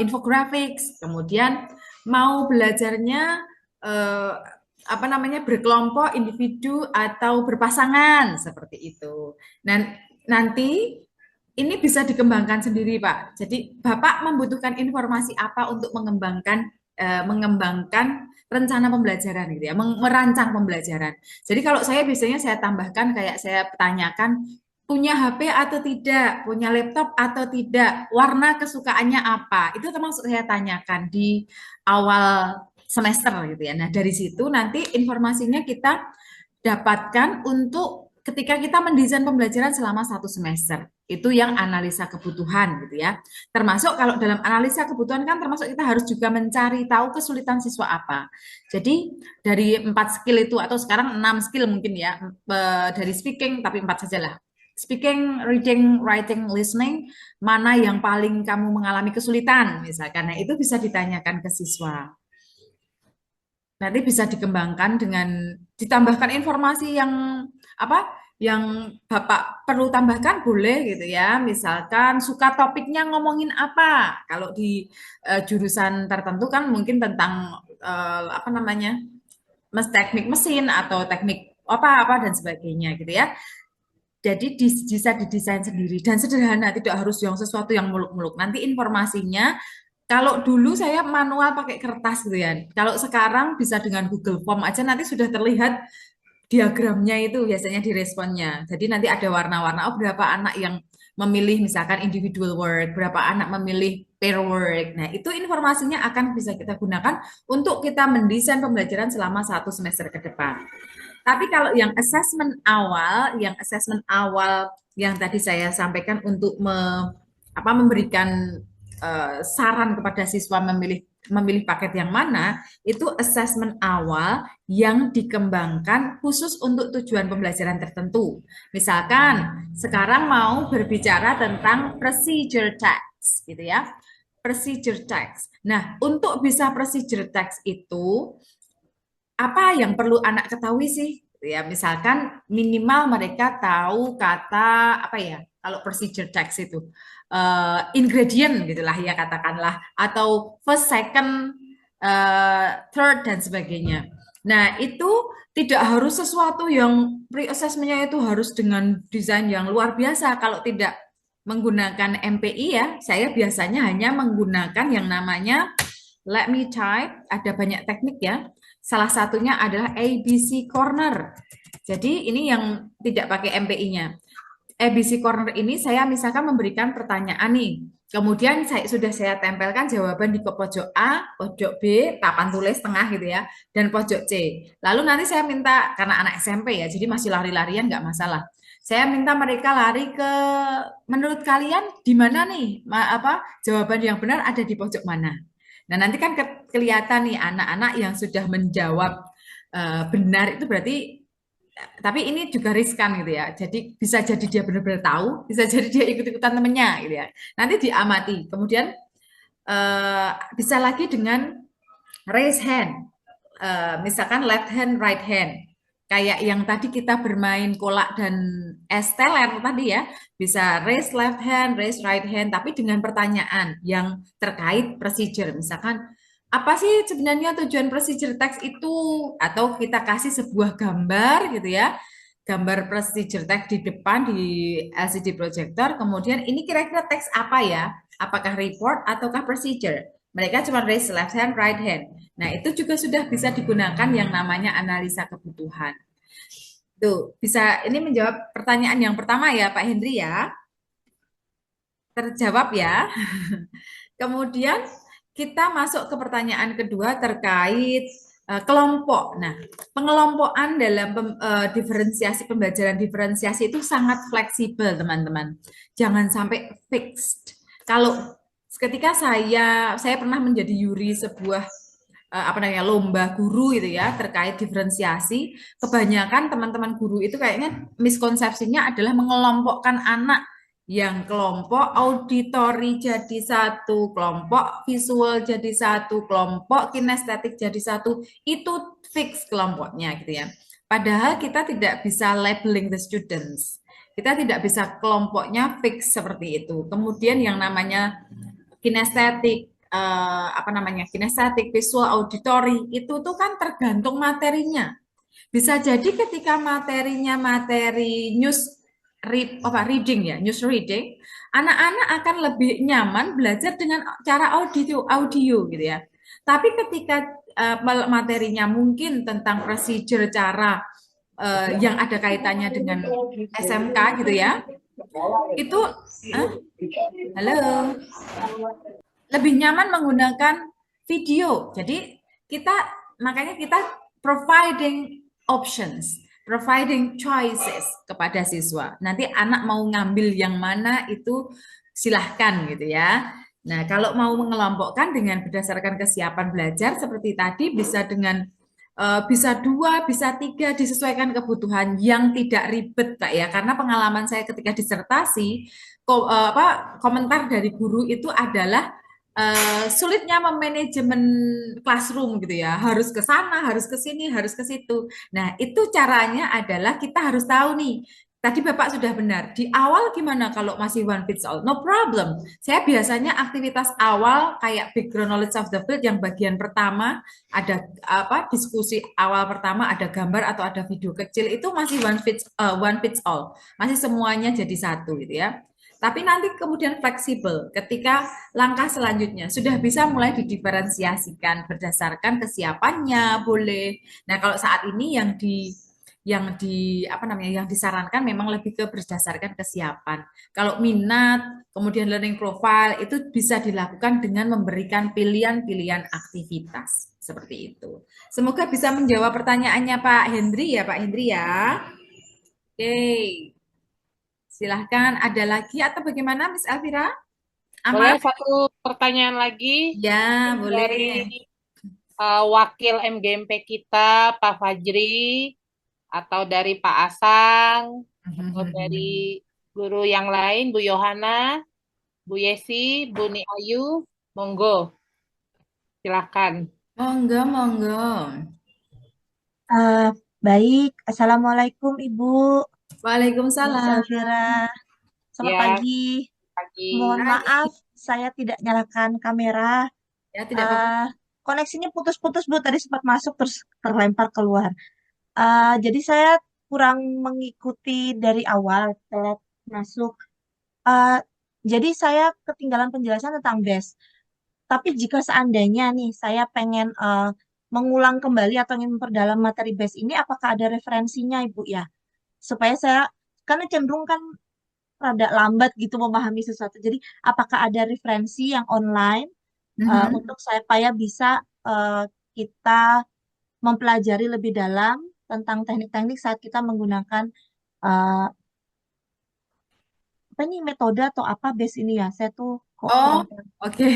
infographics, kemudian mau belajarnya berkelompok, individu atau berpasangan seperti itu. Dan nanti ini bisa dikembangkan sendiri, Pak. Jadi Bapak membutuhkan informasi apa untuk mengembangkan rencana pembelajaran gitu ya, merancang pembelajaran. Jadi kalau saya biasanya saya tambahkan kayak saya tanyakan punya HP atau tidak, punya laptop atau tidak, warna kesukaannya apa. Itu termasuk saya tanyakan di awal semester gitu ya. Nah, dari situ nanti informasinya kita dapatkan untuk ketika kita mendesain pembelajaran selama 1 semester. Itu yang analisa kebutuhan gitu ya. Termasuk kalau dalam analisa kebutuhan kan termasuk kita harus juga mencari tahu kesulitan siswa apa. Jadi dari 4 skill itu atau sekarang 6 skill mungkin ya, dari speaking tapi 4 sajalah. Speaking, reading, writing, listening, mana yang paling kamu mengalami kesulitan misalkan. Nah, itu bisa ditanyakan ke siswa. Nanti bisa dikembangkan dengan ditambahkan informasi yang Bapak perlu tambahkan boleh gitu ya. Misalkan suka topiknya ngomongin apa. Kalau di jurusan tertentu kan mungkin tentang teknik mesin atau teknik apa dan sebagainya gitu ya. Jadi bisa didesain sendiri dan sederhana, tidak harus yang sesuatu yang muluk-muluk. Nanti informasinya kalau dulu saya manual pakai kertas gitu ya. Kalau sekarang bisa dengan Google Form aja nanti sudah terlihat diagramnya itu biasanya di responnya. Jadi nanti ada warna-warna, berapa anak yang memilih misalkan individual word, berapa anak memilih pair work. Nah, itu informasinya akan bisa kita gunakan untuk kita mendesain pembelajaran selama 1 semester ke depan. Tapi kalau yang assessment awal yang tadi saya sampaikan untuk memberikan saran kepada siswa memilih paket yang mana, itu assessment awal yang dikembangkan khusus untuk tujuan pembelajaran tertentu. Misalkan sekarang mau berbicara tentang procedure text, gitu ya. Procedure text. Nah, untuk bisa procedure text itu apa yang perlu anak ketahui sih? Ya, misalkan minimal mereka tahu kata apa ya? Kalau procedure text itu ingredient gitulah ya katakanlah, atau first, second, third dan sebagainya. Nah, itu tidak harus sesuatu yang pre-assessment-nya itu harus dengan desain yang luar biasa. Kalau tidak menggunakan MPI ya, saya biasanya hanya menggunakan yang namanya let me type, ada banyak teknik ya. Salah satunya adalah ABC Corner. Jadi ini yang tidak pakai MPI-nya. ABC Corner ini saya misalkan memberikan pertanyaan nih. Kemudian sudah saya tempelkan jawaban di pojok A, pojok B, papan tulis tengah gitu ya, dan pojok C. Lalu nanti saya minta, karena anak SMP ya, jadi masih lari-larian nggak masalah. Saya minta mereka lari ke, menurut kalian di mana nih, jawaban yang benar ada di pojok mana? Nah, nanti kan kelihatan nih anak-anak yang sudah menjawab benar itu berarti, tapi ini juga riskan gitu ya. Jadi bisa jadi dia benar-benar tahu, bisa jadi dia ikut-ikutan temennya gitu ya. Nanti diamati. Kemudian bisa lagi dengan raise hand. Misalkan left hand, right hand. Kayak yang tadi kita bermain kolak dan es teler tadi ya, bisa raise left hand, raise right hand, tapi dengan pertanyaan yang terkait procedure. Misalkan, apa sih sebenarnya tujuan procedure text itu? Atau kita kasih sebuah gambar gitu ya, gambar procedure text di depan di LCD projector, kemudian ini kira-kira teks apa ya? Apakah report ataukah procedure? Mereka cuma raise left hand, right hand. Nah, itu juga sudah bisa digunakan yang namanya analisa kebutuhan. Tuh, bisa ini menjawab pertanyaan yang pertama ya, Pak Hendri ya. Terjawab ya. Kemudian kita masuk ke pertanyaan kedua terkait kelompok. Nah, pengelompokan dalam diferensiasi pembelajaran diferensiasi itu sangat fleksibel, teman-teman. Jangan sampai fixed. Kalau ketika saya pernah menjadi juri sebuah lomba guru itu ya terkait diferensiasi, kebanyakan teman-teman guru itu kayaknya miskonsepsinya adalah mengelompokkan anak yang kelompok auditory jadi satu, kelompok visual jadi satu, kelompok kinestetik jadi satu, itu fix kelompoknya gitu ya. Padahal kita tidak bisa labeling the students. Kita tidak bisa kelompoknya fix seperti itu. Kemudian yang namanya kinestetik, kinestetik, visual, auditory, itu tuh kan tergantung materinya. Bisa jadi ketika materinya materi reading ya, news reading, anak-anak akan lebih nyaman belajar dengan cara audio gitu ya. Tapi ketika materinya mungkin tentang procedure cara yang ada kaitannya dengan SMK gitu ya, itu halo, lebih nyaman menggunakan video. Jadi makanya kita providing options, providing choices kepada siswa. Nanti anak mau ngambil yang mana itu silahkan gitu ya. Nah, kalau mau mengelompokkan dengan berdasarkan kesiapan belajar seperti tadi, bisa dengan bisa 2, bisa 3, disesuaikan kebutuhan yang tidak ribet, Pak ya. Karena pengalaman saya ketika disertasi, komentar dari guru itu adalah sulitnya memanajemen classroom gitu ya, harus ke sana, harus ke sini, harus ke situ. Nah, itu caranya adalah kita harus tahu nih. Tadi Bapak sudah benar. Di awal gimana kalau masih one fits all? No problem. Saya biasanya aktivitas awal kayak background knowledge of the field yang bagian pertama ada diskusi awal pertama, ada gambar atau ada video kecil, itu masih one fits all. Masih semuanya jadi satu gitu ya. Tapi nanti kemudian fleksibel ketika langkah selanjutnya sudah bisa mulai didiferensiasikan berdasarkan kesiapannya boleh. Nah, kalau saat ini yang yang disarankan memang lebih ke berdasarkan kesiapan. Kalau minat, kemudian learning profile itu bisa dilakukan dengan memberikan pilihan-pilihan aktivitas seperti itu. Semoga bisa menjawab pertanyaannya Pak Hendri ya, Pak Hendri ya. Oke, silahkan ada lagi atau bagaimana Miss Elvira? Boleh Aman? satu pertanyaan lagi Ya, mungkin dari boleh. wakil MGMP kita, Pak Fajri, atau dari Pak Asang, atau dari guru yang lain, Bu Yohana, Bu Yesi, Bu Ni Ayu, monggo, silakan. Monggo, monggo. Eh, Baik, Assalamualaikum Ibu, Miss Waalaikumsalam. Elvira. Selamat Ya, pagi. pagi. Mohon Pagi. maaf, saya tidak nyalakan kamera. Ya, tidak apa-apa. Eh, Koneksinya putus-putus Bu, tadi sempat masuk terus terlempar keluar. Jadi saya kurang mengikuti dari awal, telat masuk. Eh, jadi saya ketinggalan penjelasan tentang BES. Tapi jika seandainya nih saya pengen mengulang kembali atau ingin memperdalam materi BES ini, apakah ada referensinya Ibu ya? Supaya saya karena cenderung kan rada lambat gitu memahami sesuatu. Jadi apakah ada referensi yang online Mhm. untuk supaya bisa kita mempelajari lebih dalam tentang teknik-teknik saat kita menggunakan uh, apa ini metode atau apa base ini ya? Saya tuh kok Oh, kurang tahu. oke.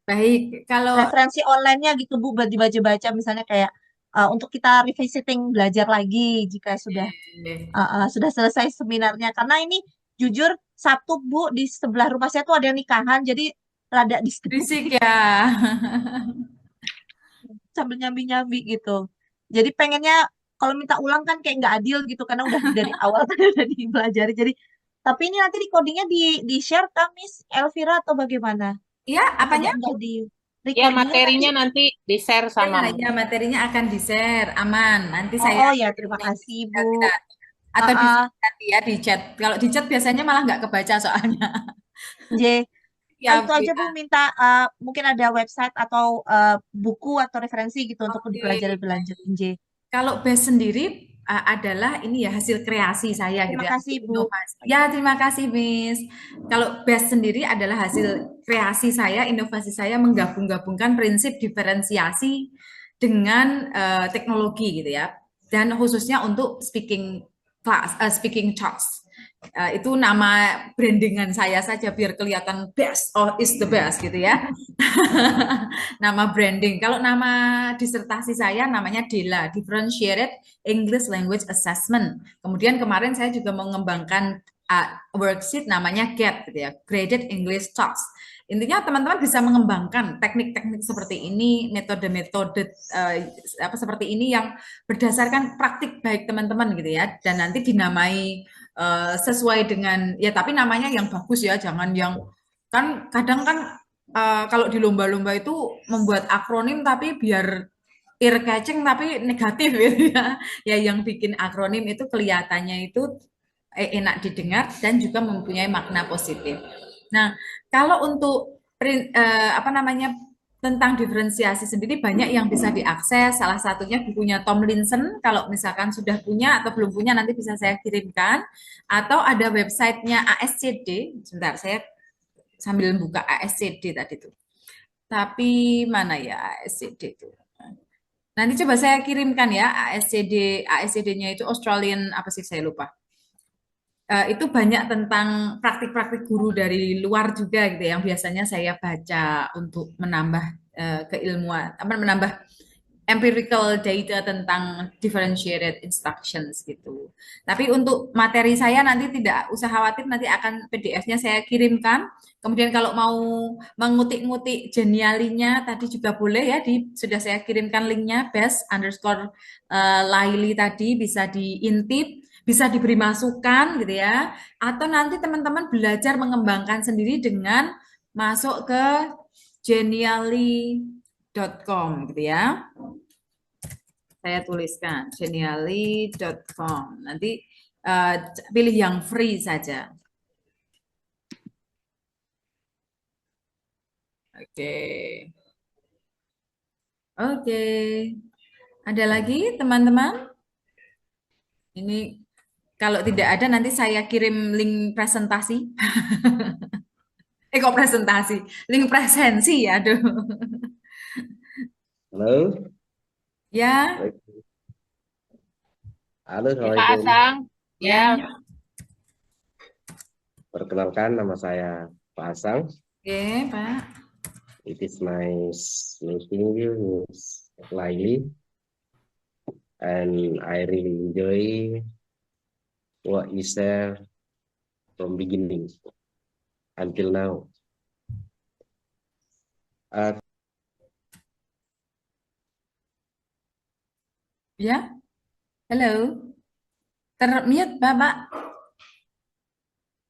Baik, kalau Referensi online-nya gitu Bu, buat dibaca-baca misalnya kayak untuk kita revisiting belajar lagi jika sudah selesai seminarnya. Karena ini jujur Sabtu Bu di sebelah rumah saya tuh ada yang nikahan, jadi rada berisik distraksi ya. sambil nyambi-nyambi gitu. Jadi pengennya kalau minta ulang kan kayak nggak adil gitu karena udah dari awal kan udah dipelajari. Jadi tapi ini nanti di codingnya di share ke Miss Elvira atau bagaimana? Ya, Apa apanya? enggak di Ya, recordingnya nanti? materinya nanti di-share sama. Ya, materinya akan di-share, aman. Nanti Oh, saya oh ya, terima kirimnya kasih Bu. kita Ah, atau di ah, nanti ya di chat. Kalau di chat biasanya malah nggak kebaca soalnya. J. Ya, Itu Bu, aja Bu ya. minta mungkin ada website atau buku atau referensi gitu untuk Oke. dipelajari lebih lanjut J. Kalau base sendiri adalah ini ya hasil kreasi saya gitu Terima ya, kasih hasil Bu. inovasi. Ya, terima kasih, Miss. Kalau base sendiri adalah hasil kreasi saya, inovasi saya menggabung-gabungkan prinsip diferensiasi dengan teknologi gitu ya. Dan khususnya untuk speaking class, speaking talks. Itu nama brandingan saya saja biar kelihatan best or is the best gitu ya. Nama branding. Kalau nama disertasi saya namanya DELA, Differentiated English Language Assessment. Kemudian kemarin saya juga mengembangkan worksheet namanya GET, gitu ya, Graded English Talks. Intinya teman-teman bisa mengembangkan teknik-teknik seperti ini, metode-metode apa seperti ini yang berdasarkan praktik baik teman-teman gitu ya, dan nanti dinamai sesuai dengan ya, tapi namanya yang bagus ya, jangan yang kan kadang kan kalau di lomba-lomba itu membuat akronim tapi biar ear catching tapi negatif gitu ya. Ya yang bikin akronim itu kelihatannya itu enak didengar dan juga mempunyai makna positif. Nah, kalau untuk apa namanya tentang diferensiasi sendiri banyak yang bisa diakses. Salah satunya bukunya Tomlinson. Kalau misalkan sudah punya atau belum punya nanti bisa saya kirimkan. Atau ada websitenya ASCD. Sebentar, saya sambil buka ASCD tadi tuh. Tapi mana ya ASCD itu? Nanti coba saya kirimkan ya ASCD. ASCD-nya itu Australian apa sih saya lupa. Itu banyak tentang praktik-praktik guru dari luar juga gitu ya, yang biasanya saya baca untuk menambah keilmuan, apa menambah empirical data tentang differentiated instructions gitu. Tapi untuk materi saya nanti tidak usah khawatir, nanti akan PDF-nya saya kirimkan. Kemudian kalau mau mengutik-ngutik genialinya tadi juga boleh ya, sudah saya kirimkan linknya best underscore Laili tadi bisa diintip, bisa diberi masukan gitu ya. Atau nanti teman-teman belajar mengembangkan sendiri dengan masuk ke genially.com gitu ya. Saya tuliskan genially.com. Nanti pilih yang free saja. Oke. Oke. Ada lagi teman-teman? Ini kalau tidak ada nanti saya kirim link presentasi. Kok presentasi? Link presensi, aduh. Halo, Ya, halo, Ya, Pak Assalamualaikum. Asang. ya. Ya, Perkenalkan, nama saya Pak Asang. Oke, Pak. It is nice meeting you, Miss Laili, and I really enjoy what you said from beginning until now. Ya, halo. Termute, Bapak.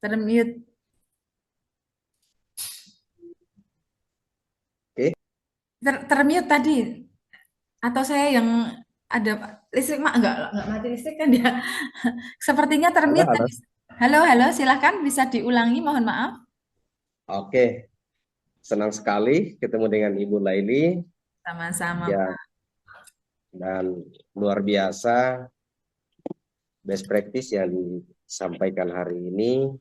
Termute. Oke. Termute tadi. Atau saya yang ada listrik enggak mati listrik kan ya. Sepertinya Halo, termute halo. tadi. Halo, silahkan bisa diulangi, mohon maaf. Oke, senang sekali ketemu dengan Ibu Laili. Sama-sama, Ya, Pak. dan luar biasa best practice yang disampaikan hari ini.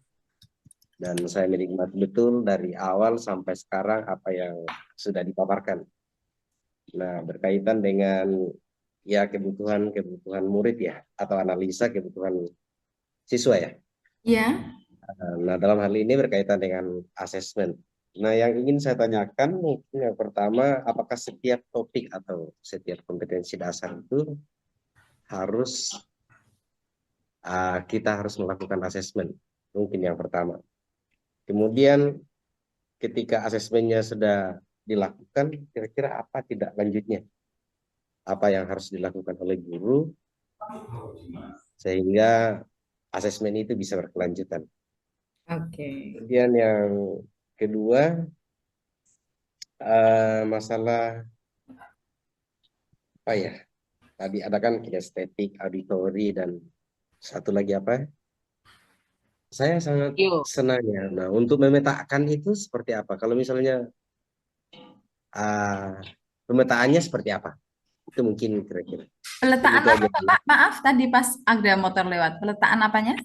Dan saya menikmati betul dari awal sampai sekarang apa yang sudah dipaparkan. Nah, berkaitan dengan ya kebutuhan murid ya, atau analisa kebutuhan siswa ya. Ya, Nah, dalam hal ini berkaitan dengan asesmen. Nah, yang ingin saya tanyakan mungkin yang pertama, apakah setiap topik atau setiap kompetensi dasar itu harus kita harus melakukan asesmen? Mungkin yang pertama. Kemudian ketika asesmennya sudah dilakukan, kira-kira apa tidak lanjutnya? Apa yang harus dilakukan oleh guru sehingga asesmen itu bisa berkelanjutan. oke. Kemudian yang kedua, masalah apa ya? Tadi ada kan kinestetik, auditori, dan satu lagi apa? Saya sangat yuk. senang ya. Nah, untuk memetakan itu seperti apa? Kalau misalnya pemetaannya seperti apa? Itu mungkin kira-kira. Peletaan Itu aja. apa, Pak? Maaf, tadi pas ada motor lewat. Peletaan apanya?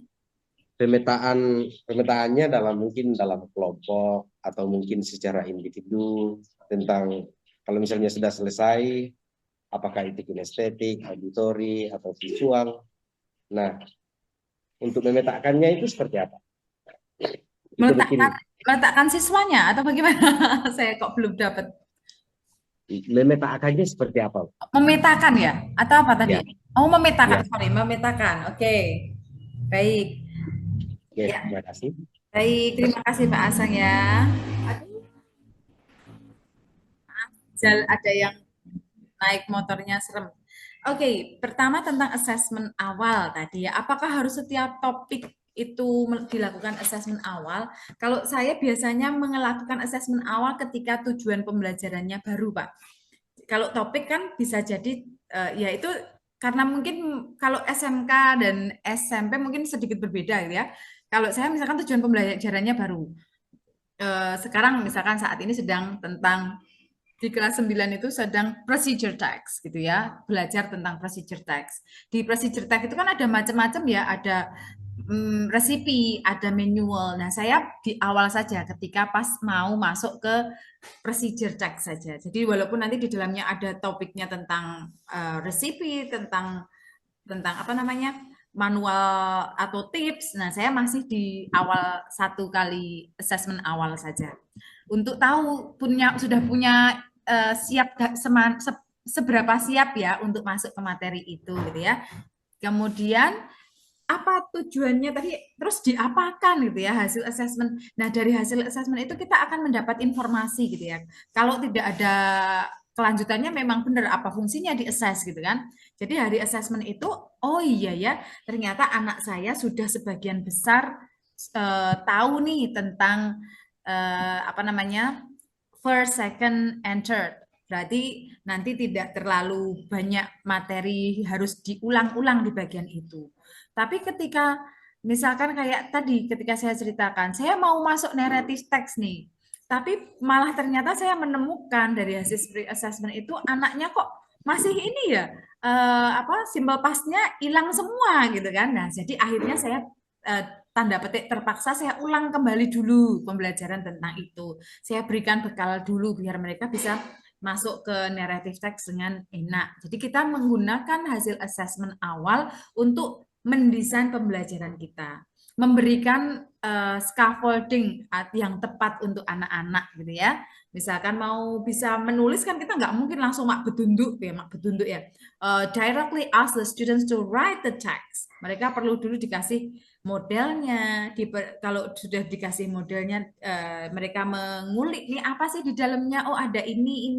Pemetaannya mungkin dalam kelompok atau mungkin secara individu tentang kalau misalnya sudah selesai, apakah itu kinestetik, auditori, atau visual. Nah, untuk memetakannya itu seperti apa? Itu mungkin Meletakkan siswanya atau bagaimana? Saya kok belum dapat. memetakannya seperti apa? Memetakan ya? Atau apa tadi? Ya, Oh, memetakan. ya. Sorry, memetakan. Oke. Baik. Oke, Ya. terima kasih. Baik, terima kasih Pak Asang ya. Aduh, ada yang naik motornya serem. Oke, pertama tentang assessment awal tadi ya. Apakah harus setiap topik itu dilakukan assessment awal? Kalau saya biasanya melakukan assessment awal ketika tujuan pembelajarannya baru, Pak. Kalau topik kan bisa jadi ya itu karena mungkin kalau SMK dan SMP mungkin sedikit berbeda gitu ya. Kalau saya misalkan tujuan pembelajarannya baru. Sekarang misalkan saat ini sedang tentang di kelas 9 itu sedang procedure text gitu ya, belajar tentang procedure text. Di procedure text itu kan ada macam-macam ya, ada resipi, ada manual. Nah, saya di awal saja ketika pas mau masuk ke procedure text saja. Jadi walaupun nanti di dalamnya ada topiknya tentang resipi, tentang apa namanya? Manual atau tips. Nah, saya masih di awal satu kali assessment awal saja. Untuk tahu sudah punya siap seberapa siap ya untuk masuk ke materi itu gitu ya. Kemudian apa tujuannya tadi, terus diapakan gitu ya hasil assessment. Nah, dari hasil assessment itu kita akan mendapat informasi gitu ya. Kalau tidak ada kelanjutannya memang benar apa fungsinya di assess gitu kan. Jadi hari assessment itu oh iya ya, ternyata anak saya sudah sebagian besar tahu nih tentang apa namanya first, second, and third. Berarti nanti tidak terlalu banyak materi harus diulang-ulang di bagian itu. Tapi ketika misalkan kayak tadi ketika saya ceritakan, saya mau masuk narrative text nih, tapi malah ternyata saya menemukan dari hasil pre-assessment itu anaknya kok masih ini ya apa simbol pasnya hilang semua gitu kan. Nah, jadi akhirnya saya eh, tanda petik terpaksa saya ulang kembali dulu pembelajaran tentang itu. Saya berikan bekal dulu biar mereka bisa masuk ke narrative text dengan enak. Jadi kita menggunakan hasil assessment awal untuk mendesain pembelajaran kita, memberikan scaffolding yang tepat untuk anak-anak gitu ya. Misalkan mau bisa menulis kan kita nggak mungkin langsung mak betunduk ya. Directly ask the students to write the text. Mereka perlu dulu dikasih modelnya. Kalau sudah dikasih modelnya, mereka mengulik nih apa sih di dalamnya. Oh ada ini.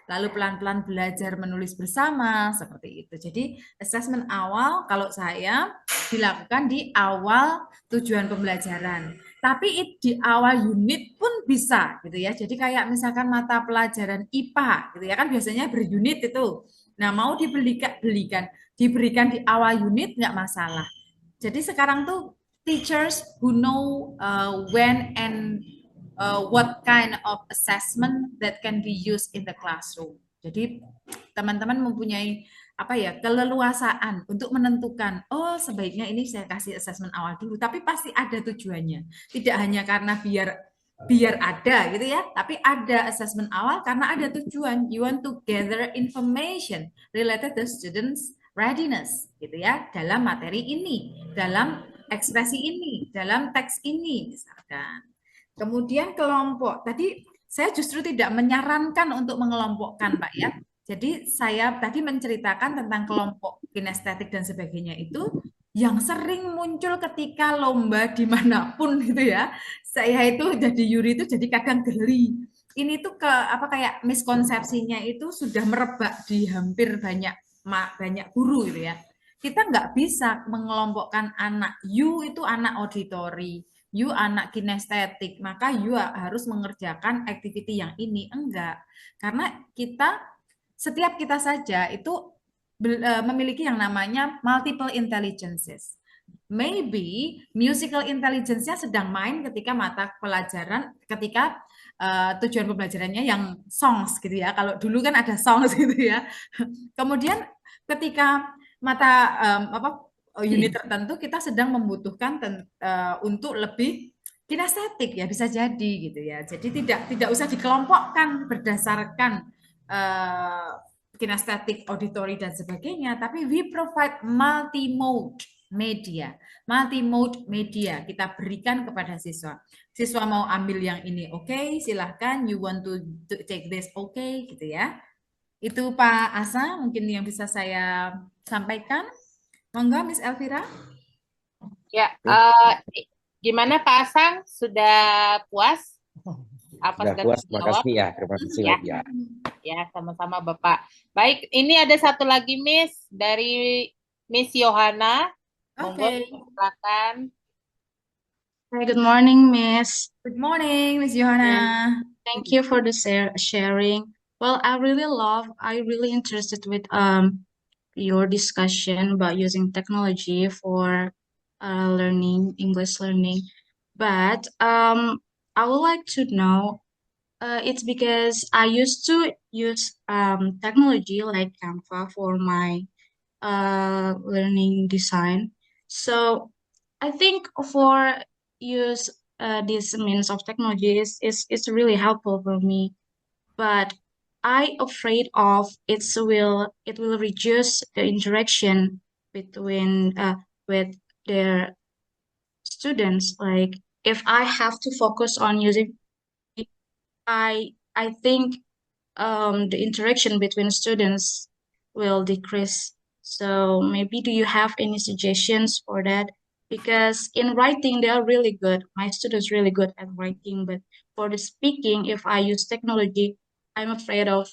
Lalu pelan-pelan belajar menulis bersama seperti itu. Jadi assessment awal kalau saya dilakukan di awal tujuan pembelajaran. Tapi di awal unit pun bisa gitu ya. Jadi kayak misalkan mata pelajaran IPA gitu ya kan biasanya berunit itu. Nah, mau diberikan di awal unit nggak masalah. Jadi sekarang tuh teachers who know when and what kind of assessment that can be used in the classroom. Jadi teman-teman mempunyai apa ya keleluasaan untuk menentukan oh sebaiknya ini saya kasih assessment awal dulu tapi pasti ada tujuannya tidak hanya karena biar ada gitu ya tapi ada assessment awal karena ada tujuan you want to gather information related to students readiness gitu ya dalam materi ini dalam ekspresi ini dalam teks ini misalkan kemudian kelompok tadi saya justru tidak menyarankan untuk mengelompokkan Pak ya jadi saya tadi menceritakan tentang kelompok kinestetik dan sebagainya itu yang sering muncul ketika lomba dimanapun gitu ya. Saya itu jadi juri itu jadi kadang geli. Ini tuh apa kayak miskonsepsinya itu sudah merebak di hampir banyak guru gitu ya. Kita nggak bisa mengelompokkan anak. You itu anak auditori, you anak kinestetik, maka you harus mengerjakan activity yang ini. Enggak. Karena setiap kita saja itu memiliki yang namanya multiple intelligences. Maybe musical intelligence-nya sedang main ketika mata pelajaran, ketika tujuan pembelajarannya yang songs gitu ya. Kalau dulu kan ada songs gitu ya. Kemudian ketika mata unit tertentu kita sedang membutuhkan untuk lebih kinestetik ya bisa jadi gitu ya. Jadi tidak usah dikelompokkan berdasarkan kinestetik, auditori dan sebagainya, tapi we provide multi-mode media kita berikan kepada siswa. Siswa mau ambil yang ini, oke, silahkan. You want to take this, oke, gitu ya. Itu Pak Asa, mungkin yang bisa saya sampaikan. Monggo, Miss Elvira. Ya, gimana Pak Asang? Sudah puas? Apa Sudah puas, makasih ya. Terima kasih ya. Ya, sama-sama Bapak. Baik, ini ada satu lagi Miss dari Miss Yohana. Monggo, silakan. Hi, good morning, Miss. Good morning, Miss Yohana. Thank you for the sharing. Well, I really interested with your discussion about using technology for English learning. But I would like to know, it's because I used to use technology like Canva for my learning design. So I think for use this means of technology is really helpful for me. But I afraid of it will reduce the interaction between with their students. Like if I have to focus on using, I think the interaction between students will decrease. So maybe do you have any suggestions for that? Because in writing, they are really good. My students really good at writing, but for the speaking, if I use technology, I'm afraid of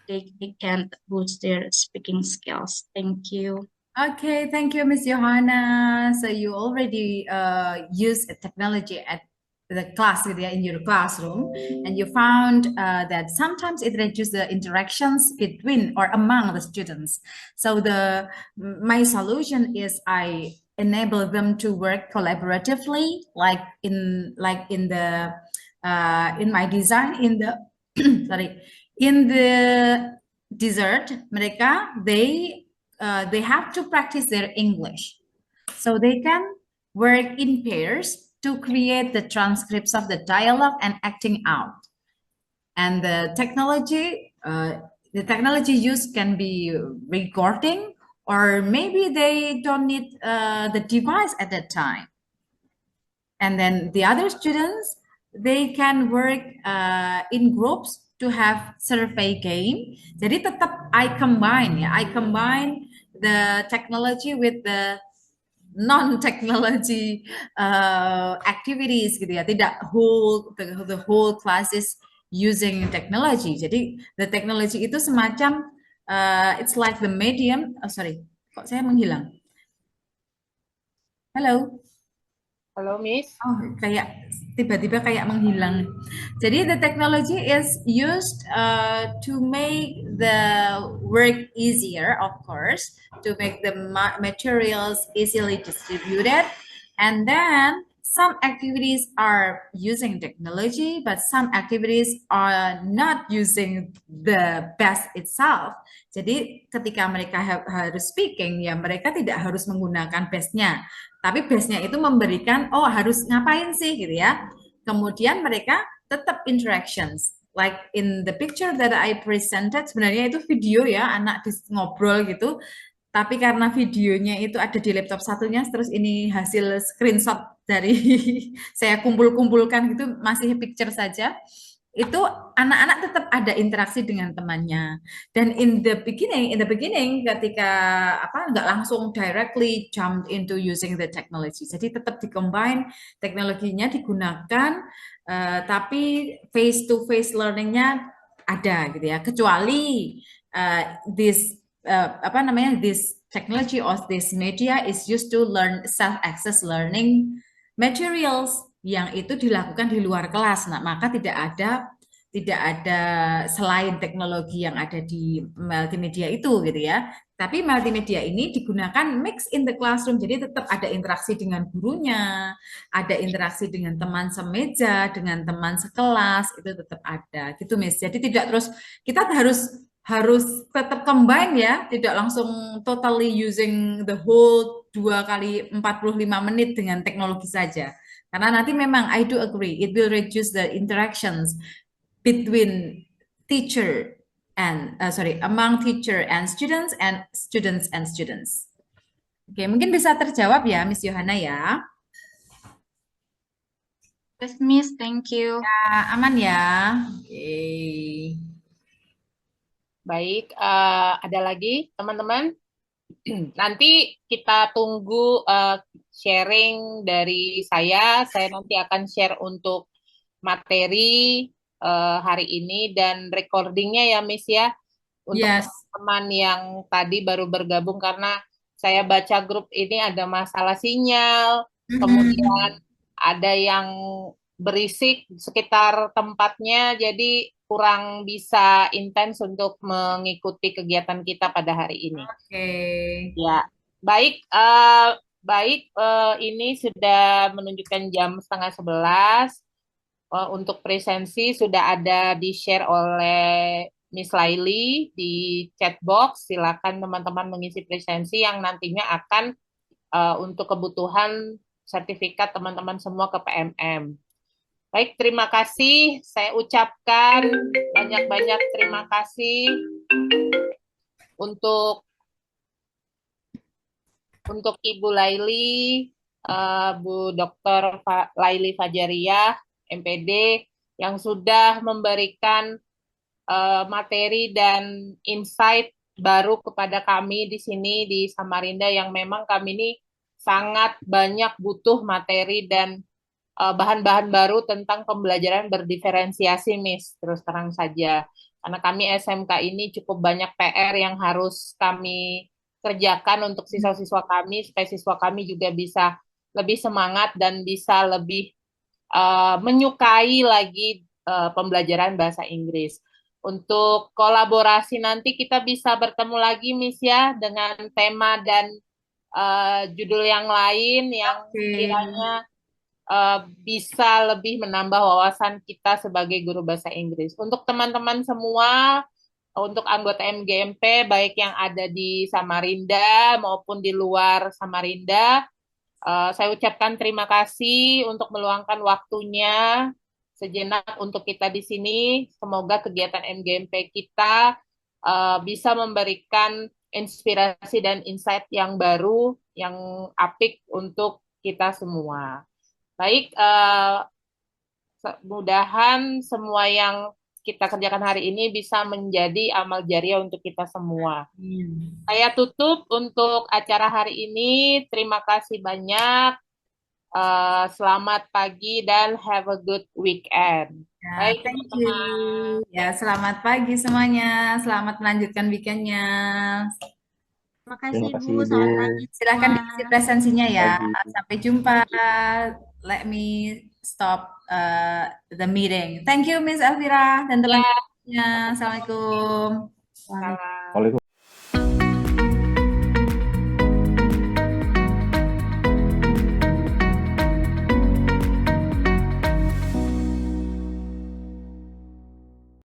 they can't boost their speaking skills. Thank you. Okay, thank you, Miss Johanna. So you already use technology at the class in your classroom, and you found that sometimes it reduces the interactions between or among the students. So my solution is I enable them to work collaboratively, like in my design in the dessert, mereka they have to practice their English. So they can work in pairs to create the transcripts of the dialogue and acting out. And the technology used can be recording, or maybe they don't need the device at that time. And then the other students, they can work in groups to have survey game. Jadi tetap I combine the technology with the non-technology activities gitu ya. Tidak the whole classes using technology. Jadi the technology itu semacam it's like the medium. Oh, sorry, kok saya menghilang? Halo. Halo, Miss. Oh, kayak tiba-tiba kayak menghilang. Jadi the technology is used to make the work easier, of course, to make the materials easily distributed, and then some activities are using technology, but some activities are not using the best itself. Jadi ketika mereka harus speaking, ya mereka tidak harus menggunakan best-nya. Tapi base-nya itu memberikan, oh harus ngapain sih gitu ya. Kemudian mereka tetap interactions. Like in the picture that I presented, sebenarnya itu video ya, anak ngobrol gitu. Tapi karena videonya itu ada di laptop satunya, terus ini hasil screenshot dari saya kumpul-kumpulkan gitu, masih picture saja. Itu anak-anak tetap ada interaksi dengan temannya. Dan in the beginning ketika nggak langsung directly jump into using the technology. Jadi tetap di-combine, teknologinya digunakan, tapi face to face learningnya ada gitu ya. Kecuali this technology or this media is used to learn self-access learning materials yang itu dilakukan di luar kelas. Nah, maka tidak ada selain teknologi yang ada di multimedia itu gitu ya. Tapi multimedia ini digunakan mix in the classroom. Jadi tetap ada interaksi dengan gurunya, ada interaksi dengan teman semeja, dengan teman sekelas, itu tetap ada gitu, Miss. Jadi tidak terus kita harus tetap combine ya, tidak langsung totally using the whole 2 kali 45 menit dengan teknologi saja. Karena nanti memang I do agree, it will reduce the interactions between teacher and among teacher and students and students and students. Oke, mungkin bisa terjawab ya, Miss Yohana ya. Yes, Miss, thank you. Ya, aman ya. Oke. Baik, ada lagi teman-teman? Nanti kita tunggu sharing dari saya. Saya nanti akan share untuk materi hari ini dan recordingnya ya, Miss ya. Untuk Yes. teman yang tadi baru bergabung karena saya baca grup ini ada masalah sinyal, kemudian ada yang berisik sekitar tempatnya, jadi kurang bisa intens untuk mengikuti kegiatan kita pada hari ini. Oke. Ya, baik, ini sudah menunjukkan jam 10:30. Untuk presensi sudah ada di-share oleh Miss Laili di chat box. Silakan teman-teman mengisi presensi yang nantinya akan untuk kebutuhan sertifikat teman-teman semua ke PMM. Baik, terima kasih. Saya ucapkan banyak-banyak terima kasih untuk Ibu Laili, Bu Dr. Laili Fajariyah, MPD, yang sudah memberikan materi dan insight baru kepada kami di sini di Samarinda, yang memang kami ini sangat banyak butuh materi dan bahan-bahan baru tentang pembelajaran berdiferensiasi, Miss, terus terang saja. Karena kami SMK ini cukup banyak PR yang harus kami kerjakan untuk siswa-siswa kami, supaya siswa kami juga bisa lebih semangat dan bisa lebih menyukai lagi pembelajaran bahasa Inggris. Untuk kolaborasi nanti kita bisa bertemu lagi, Miss ya, dengan tema dan judul yang lain yang kiranya bisa lebih menambah wawasan kita sebagai guru bahasa Inggris. Untuk teman-teman semua, untuk anggota MGMP baik yang ada di Samarinda maupun di luar Samarinda. Saya ucapkan terima kasih untuk meluangkan waktunya sejenak untuk kita di sini. Semoga kegiatan MGMP kita bisa memberikan inspirasi dan insight yang baru, yang apik untuk kita semua. Baik, mudahan semua yang kita kerjakan hari ini bisa menjadi amal jariah untuk kita semua. Saya tutup untuk acara hari ini. Terima kasih banyak. Selamat pagi dan have a good weekend. Ya, Baik, thank you. teman-teman. Ya, selamat pagi semuanya. Selamat melanjutkan weekendnya. Terima Terima kasih kasih Bu, Ibu. selamat pagi Silahkan semua. diisi presensinya ya. Pagi. Sampai jumpa. Let me stop the meeting. Thank you, Miss Elvira dan Ya, teman-temannya. Assalamualaikum. salam. Waalaikumsalam.